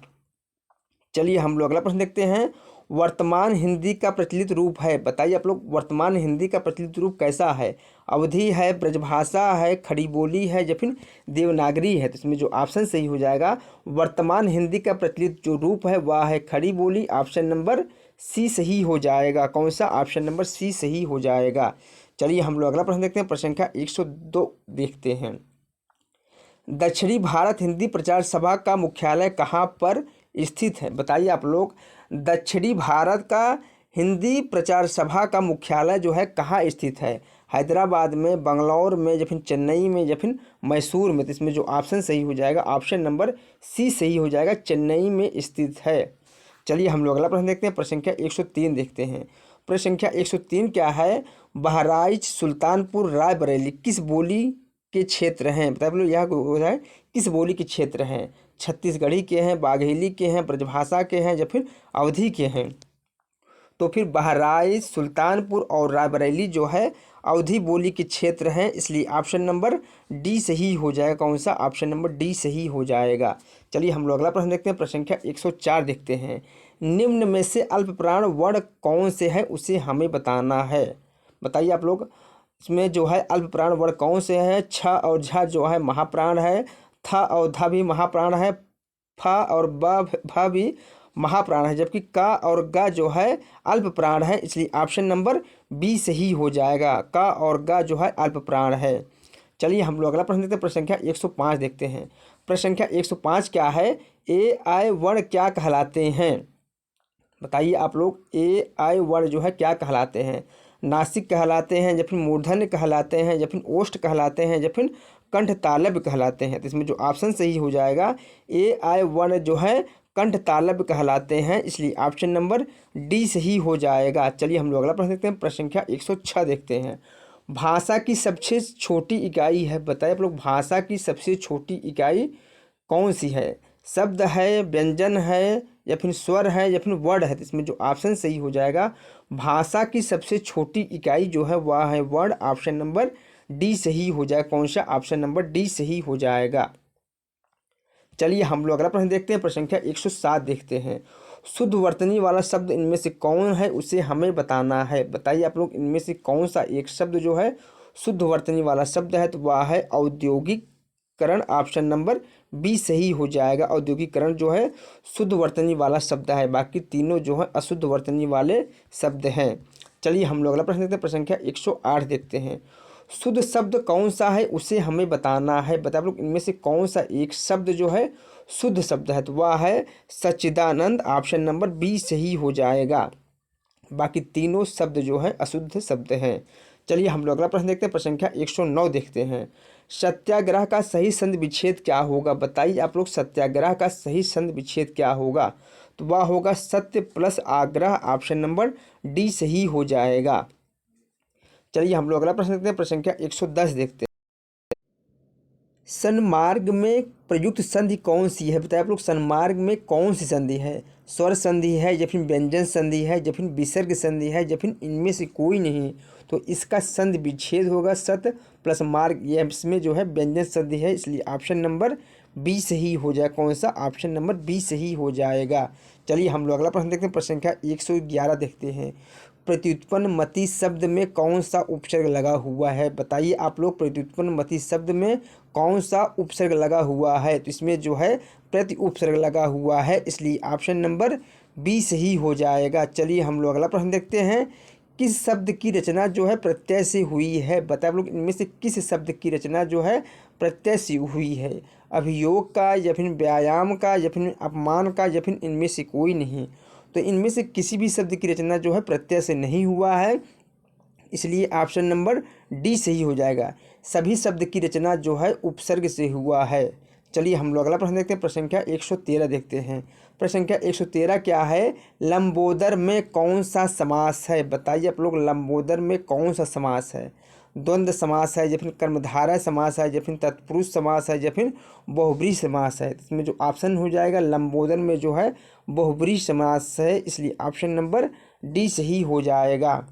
चलिए हम लोग अगला प्रश्न देखते हैं। वर्तमान हिंदी का प्रचलित रूप है? बताइए आप लोग, वर्तमान हिंदी का प्रचलित रूप कैसा है? अवधी है, ब्रजभाषा है, खड़ी बोली है, या फिर देवनागरी है? तो इसमें जो ऑप्शन सही हो जाएगा, वर्तमान हिंदी का प्रचलित जो रूप है वह है खड़ी बोली। ऑप्शन नंबर सी सही हो जाएगा। कौन सा? ऑप्शन नंबर सी सही हो जाएगा। चलिए हम लोग अगला प्रश्न देखते हैं। प्रश्न संख्या 102 देखते हैं। दक्षिणी भारत हिंदी प्रचार सभा का मुख्यालय कहाँ पर स्थित है? बताइए आप लोग, दक्षिणी भारत का हिंदी प्रचार सभा का मुख्यालय जो है कहाँ स्थित है? हैदराबाद में, बंगलौर में, या फिर चेन्नई में, या फिर मैसूर में? तो इसमें जो ऑप्शन सही हो जाएगा, ऑप्शन नंबर सी सही हो जाएगा, चेन्नई में स्थित है। चलिए हम लोग अगला प्रश्न देखते हैं। प्रश्न संख्या 103 देखते हैं। प्रश्न संख्या 103 क्या है? बहराइच, सुल्तानपुर, रायबरेली किस बोली के क्षेत्र हैं? बताइए बोलो, यह है किस बोली के क्षेत्र हैं? छत्तीसगढ़ी के हैं, बाघेली के हैं, ब्रजभाषा के हैं, या फिर अवधी के हैं? तो फिर बहराइच, सुल्तानपुर और रायबरेली जो है अवधी बोली के क्षेत्र हैं, इसलिए ऑप्शन नंबर डी सही हो जाएगा। कौन सा? ऑप्शन नंबर डी सही हो जाएगा। चलिए हम लोग अगला प्रश्न देखते हैं। प्रश्न संख्या 104 देखते हैं। निम्न में से अल्पप्राण वर्ण कौन से है उसे हमें बताना है? बताइए आप लोग, इसमें जो है अल्पप्राण वर्ण कौन से हैं? छ और झ जो है महाप्राण है, थ और ध भी महाप्राण है, फ और ब भ भी महाप्राण है, जबकि का और गा जो है अल्प प्राण है, इसलिए ऑप्शन नंबर बी सही हो जाएगा। का और गा जो है अल्प प्राण है। चलिए हम लोग अगला प्रश्न देखते हैं। प्रश्न संख्या 105 देखते हैं। प्रश्न संख्या 105 क्या है? ए आई वर्ण क्या कहलाते हैं? बताइए आप लोग, ए आई वर्ण जो है क्या कहलाते हैं? नासिक कहलाते हैं, या फिर मूर्धन्य कहलाते हैं, या फिर ओष्ठ कहलाते हैं, या फिर कंठ तालव्य कहलाते हैं? तो इसमें जो ऑप्शन सही हो जाएगा, ए आई वर्ण जो है कंठ तालव्य कहलाते हैं, इसलिए ऑप्शन नंबर डी सही हो जाएगा। चलिए हम लोग अगला प्रश्न देखते हैं। प्रश्न संख्या 106 देखते हैं। भाषा की सबसे छोटी इकाई है, बताइए आप लोग, भाषा की सबसे छोटी इकाई कौन सी है? शब्द है, व्यंजन है, या फिर स्वर है, या फिर वर्ड है? तो इसमें जो ऑप्शन सही हो जाएगा, भाषा की सबसे छोटी इकाई जो है वह है वर्ड। ऑप्शन नंबर डी सही हो जाएगा। कौन सा? ऑप्शन नंबर डी सही हो जाएगा। चलिए हम लोग अगला प्रश्न देखते हैं। प्रश्न संख्या 107 देखते हैं। शुद्ध वर्तनी वाला शब्द इनमें से कौन है, उसे हमें बताना है। बताइए आप लोग, इनमें से कौन सा एक शब्द जो है शुद्ध वर्तनी वाला शब्द है? तो वह है औद्योगिकरण। ऑप्शन नंबर बी सही हो जाएगा। औद्योगिकरण जो है शुद्ध वर्तनी वाला शब्द है, बाकी तीनों जो है अशुद्ध वर्तनी वाले शब्द हैं। चलिए हम लोग अगला प्रश्न देखते हैं। प्रश्न संख्या 108 देखते हैं। शुद्ध शब्द कौन सा है, उसे हमें बताना है। बताइए आप लोग, इनमें से कौन सा एक शब्द जो है शुद्ध शब्द है? तो वह है सच्चिदानंद। ऑप्शन नंबर बी सही हो जाएगा। बाकी तीनों शब्द जो है अशुद्ध शब्द हैं। चलिए हम लोग अगला प्रश्न देखते हैं। प्रश्न संख्या 109 देखते हैं। सत्याग्रह का सही संधि विच्छेद क्या होगा? बताइए आप लोग, सत्याग्रह का सही संधि विच्छेद क्या होगा? तो वह होगा सत्य प्लस आग्रह। ऑप्शन नंबर डी सही हो जाएगा। चलिए हम लोग अगला प्रश्न देखते हैं। प्रश्न संख्या 110 देखते हैं। सन्मार्ग में प्रयुक्त संधि कौन सी है? बताइए आप लोग, सन्मार्ग में कौन सी संधि है? स्वर संधि है, या फिर व्यंजन संधि है, या फिर विसर्ग संधि है, या फिर इनमें से कोई नहीं? तो इसका संधि विच्छेद होगा सत प्लस मार्ग। ये इसमें जो है व्यंजन संधि है, इसलिए ऑप्शन नंबर बी सही हो जाए। कौन सा? ऑप्शन नंबर बी सही हो जाएगा। चलिए हम लोग अगला प्रश्न देखते हैं। प्रश्न संख्या 111 देखते हैं। प्रत्युत्पन्न मति शब्द में कौन सा उपसर्ग लगा हुआ है? बताइए आप लोग, प्रत्युत्पन्न मति शब्द में कौन सा उपसर्ग लगा हुआ है? तो इसमें जो है प्रति उपसर्ग लगा हुआ है, इसलिए ऑप्शन नंबर बी सही हो जाएगा। चलिए हम लोग अगला प्रश्न देखते हैं। किस शब्द की रचना जो है प्रत्यय से हुई है? बताइए आप लोग, इनमें से किस शब्द की रचना जो है प्रत्यय से हुई है? अभियोग का, या फिर व्यायाम का, या फिर अपमान का, या फिर इनमें से कोई नहीं? तो इनमें से किसी भी शब्द की रचना जो है प्रत्यय से नहीं हुआ है, इसलिए ऑप्शन नंबर डी सही हो जाएगा। सभी शब्द की रचना जो है उपसर्ग से हुआ है। चलिए हम लोग अगला प्रश्न देखते हैं। प्रश्न संख्या 113 देखते हैं। प्रश्न संख्या 113 क्या है? लंबोदर में कौन सा समास है? बताइए आप लोग, लंबोदर में कौन सा समास है? द्वंद्व समास है, या फिर कर्मधारय समास है, या फिर तत्पुरुष समास है, या फिर बहुब्रीहि समास है? इसमें जो ऑप्शन हो जाएगा, लंबोदर में जो है बहुब्रीहि समास है, इसलिए ऑप्शन नंबर डी सही हो जाएगा।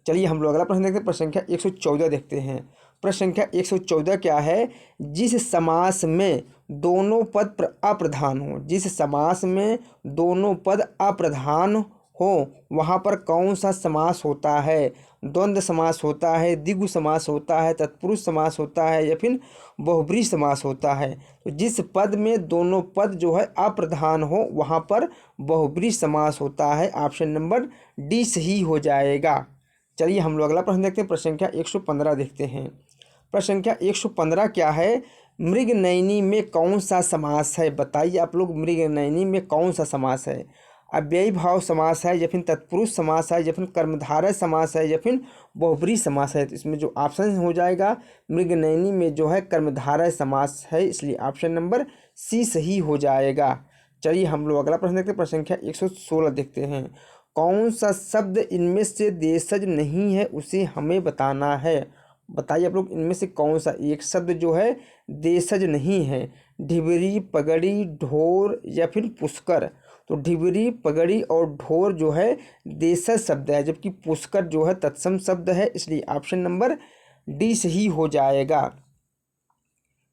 चलिए हम लोग अगला प्रश्न देखते हैं। प्रश्न संख्या 114 देखते हैं। प्रश्न संख्या 114 क्या है? जिस समास में दोनों पद अप्रधान हो, जिस समास में दोनों पद अप्रधान हो, वहाँ पर कौन सा समास होता है? द्वंद्व समास होता है, द्विगु समास होता है, तत्पुरुष समास होता है, या फिर बहुब्रीहि समास होता है? तो जिस पद में दोनों पद जो है अप्रधान हो, वहाँ पर बहुब्रीहि समास होता है। ऑप्शन नंबर डी सही हो जाएगा। चलिए हम लोग अगला प्रश्न देखते हैं। प्रश्न संख्या 115 देखते हैं। प्रश्न संख्या 115 क्या है? मृगनयनी में कौन सा समास है? बताइए आप लोग, मृगनयनी में कौन सा समास है? अव्ययी भाव समास है, या फिर तत्पुरुष समास है, या फिर कर्मधारय समास है, या फिर बहुब्रीहि समास है? तो इसमें जो ऑप्शन हो जाएगा, मृगनयनी में जो है कर्मधारय समास है, इसलिए ऑप्शन नंबर सी सही हो जाएगा। चलिए हम लोग अगला प्रश्न देखते हैं। प्रश्न संख्या 116 देखते हैं। कौन सा शब्द इनमें से देशज नहीं है, उसे हमें बताना है? बताइए आप लोग, इनमें से कौन सा एक शब्द जो है देशज नहीं है? ढिबरी, पगड़ी, ढोर, या फिर पुष्कर? तो ढिबरी, पगड़ी और ढोर जो है देशज शब्द है, जबकि पुष्कर जो है तत्सम शब्द है, इसलिए ऑप्शन नंबर डी सही हो जाएगा।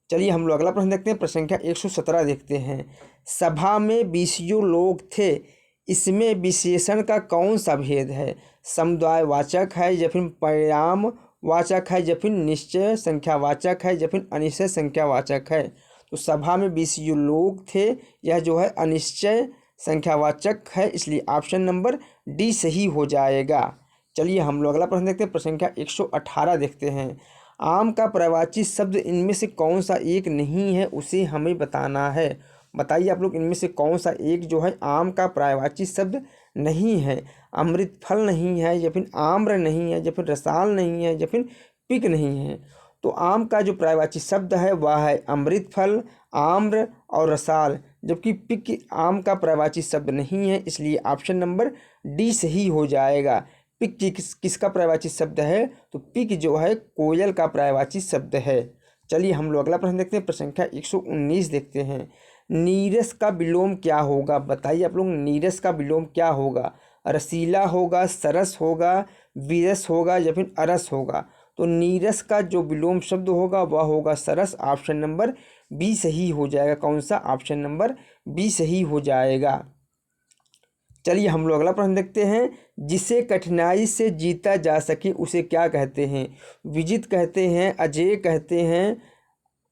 चलिए हम लोग अगला प्रश्न देखते हैं। प्रश्न संख्या 117 देखते हैं। सभा में 20 लोग थे, इसमें विशेषण का कौन सा भेद है? समुदाय वाचक है, या फिर परिणाम वाचक है, या फिर निश्चय संख्यावाचक है, या फिर अनिश्चय संख्यावाचक है? तो सभा में 20 जो लोग थे, यह जो है अनिश्चय संख्यावाचक है, इसलिए ऑप्शन नंबर डी सही हो जाएगा। चलिए हम लोग अगला प्रश्न देखते हैं। प्रश्न संख्या 118 देखते हैं। आम का पर्यायवाची शब्द इनमें से कौन सा एक नहीं है, उसे हमें बताना है। बताइए आप लोग, इनमें से कौन सा एक जो है आम का पर्यायवाची शब्द नहीं है। अमृत फल नहीं है, या फिर आम्र नहीं है, या फिर रसाल नहीं है, या फिर पिक नहीं है। तो आम का जो पर्यायवाची शब्द है वह है अमृत फल, आम्र और रसाल, जबकि पिक आम का पर्यायवाची शब्द नहीं है, इसलिए ऑप्शन नंबर डी सही हो जाएगा। पिक किसका पर्यायवाची शब्द है? तो पिक जो है कोयल का पर्यायवाची शब्द है। चलिए हम लोग अगला प्रश्न देखते हैं। प्रश्न संख्या 119 देखते हैं। नीरस का विलोम क्या होगा? बताइए आप लोग, नीरस का विलोम क्या होगा? रसीला होगा, सरस होगा, विरस होगा, या फिर अरस होगा। तो नीरस का जो विलोम शब्द होगा वह होगा सरस। ऑप्शन नंबर बी सही हो जाएगा। कौन सा? ऑप्शन नंबर बी सही हो जाएगा। चलिए हम लोग अगला प्रश्न देखते हैं। जिसे कठिनाई से जीता जा सके उसे क्या कहते हैं? विजित कहते हैं, अजेय कहते हैं,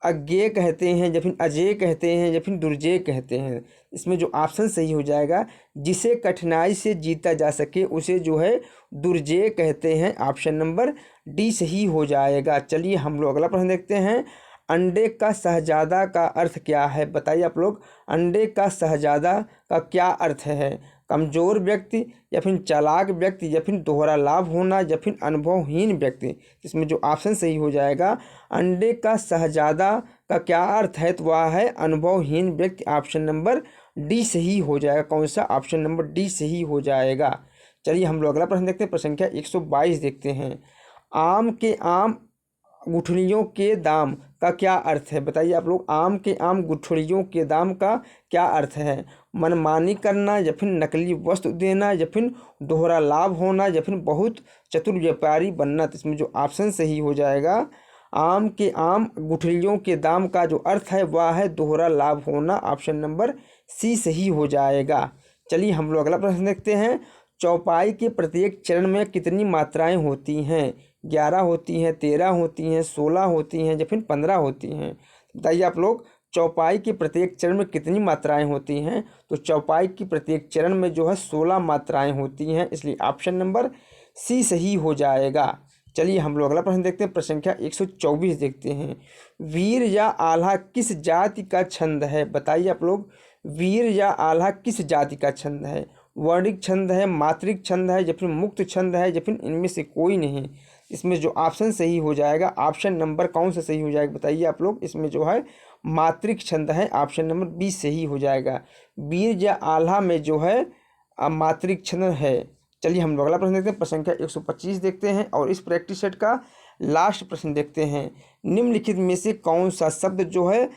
अज्ञेय कहते हैं, या फिर अजेय कहते हैं, या फिर दुर्जेय कहते हैं। इसमें जो ऑप्शन सही हो जाएगा, जिसे कठिनाई से जीता जा सके उसे जो है दुर्जेय कहते हैं। ऑप्शन नंबर डी सही हो जाएगा। चलिए हम लोग अगला प्रश्न देखते हैं। अंडे का शहजादा का अर्थ क्या है? बताइए आप लोग, अंडे का शहजादा का क्या अर्थ है? कमज़ोर व्यक्ति, या फिर चालाक व्यक्ति, या फिर दोहरा लाभ होना, या फिर अनुभवहीन व्यक्ति। इसमें जो ऑप्शन सही हो जाएगा, अंडे का शहजादा का क्या अर्थ है? तो वह है अनुभवहीन व्यक्ति। ऑप्शन नंबर डी सही हो जाएगा। कौन सा? ऑप्शन नंबर डी सही हो जाएगा। चलिए हम लोग अगला प्रश्न देखते हैं। प्रश्न संख्या 122 देखते हैं। आम के आम गुठलियों के दाम का क्या अर्थ है? बताइए आप लोग, आम के आम गुठलियों के दाम का क्या अर्थ है? मनमानी करना, या फिर नकली वस्तु देना, या फिर दोहरा लाभ होना, या फिर बहुत चतुर व्यापारी बनना। तो इसमें जो ऑप्शन सही हो जाएगा, आम के आम गुठलियों के दाम का जो अर्थ है वह है दोहरा लाभ होना। ऑप्शन नंबर सी सही हो जाएगा। चलिए हम लोग अगला प्रश्न देखते हैं। चौपाई के प्रत्येक चरण में कितनी मात्राएं होती हैं? 11 होती हैं, 13 होती हैं, 16 होती हैं, या फिर 15 होती हैं। बताइए आप लोग, चौपाई के प्रत्येक चरण में कितनी मात्राएं होती हैं? तो चौपाई की प्रत्येक चरण में जो है 16 मात्राएं होती हैं, इसलिए ऑप्शन नंबर सी सही हो जाएगा। चलिए हम लोग अगला प्रश्न देखते हैं। प्रश्न संख्या 124 देखते हैं। वीर या आल्हा किस जाति का छंद है? बताइए आप लोग, वीर या आल्हा किस जाति का छंद है? वर्णिक छंद है, मात्रिक छंद है, या फिर मुक्त छंद है, या फिर इनमें से कोई नहीं। इसमें जो ऑप्शन सही हो जाएगा, ऑप्शन नंबर कौन सा सही हो जाएगा? बताइए आप लोग, इसमें जो है मात्रिक छंद है। ऑप्शन नंबर बी सही हो जाएगा। वीर या आल्हा में जो है मात्रिक छंद है। चलिए हम लोग अगला प्रश्न देखते हैं। प्रश्न संख्या 125 देखते हैं, और इस प्रैक्टिस सेट का लास्ट प्रश्न देखते हैं। निम्नलिखित में से कौन सा शब्द जो है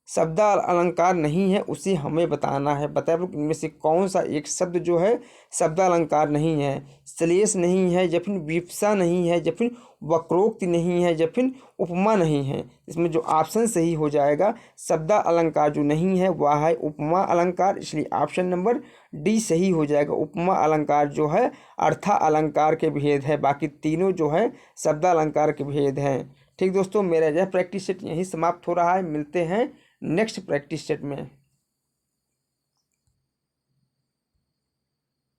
शब्द अलंकार नहीं है, उसे हमें बताना है। बताए लोग, इनमें से कौन सा एक शब्द जो है शब्द अलंकार नहीं है? श्लेष नहीं है, या फिर विवक्षा नहीं है, या फिर वक्रोक्ति नहीं है, या फिर उपमा नहीं है। इसमें जो ऑप्शन सही हो जाएगा, शब्द अलंकार जो नहीं है वह है उपमा अलंकार, इसलिए ऑप्शन नंबर डी सही हो जाएगा। उपमा अलंकार जो है अर्था अलंकार के भेद है, बाकी तीनों जो है शब्द अलंकार के भेद हैं। ठीक दोस्तों, मेरा यह प्रैक्टिस सेट यहीं समाप्त हो रहा है। मिलते हैं नेक्स्ट प्रैक्टिस सेट में।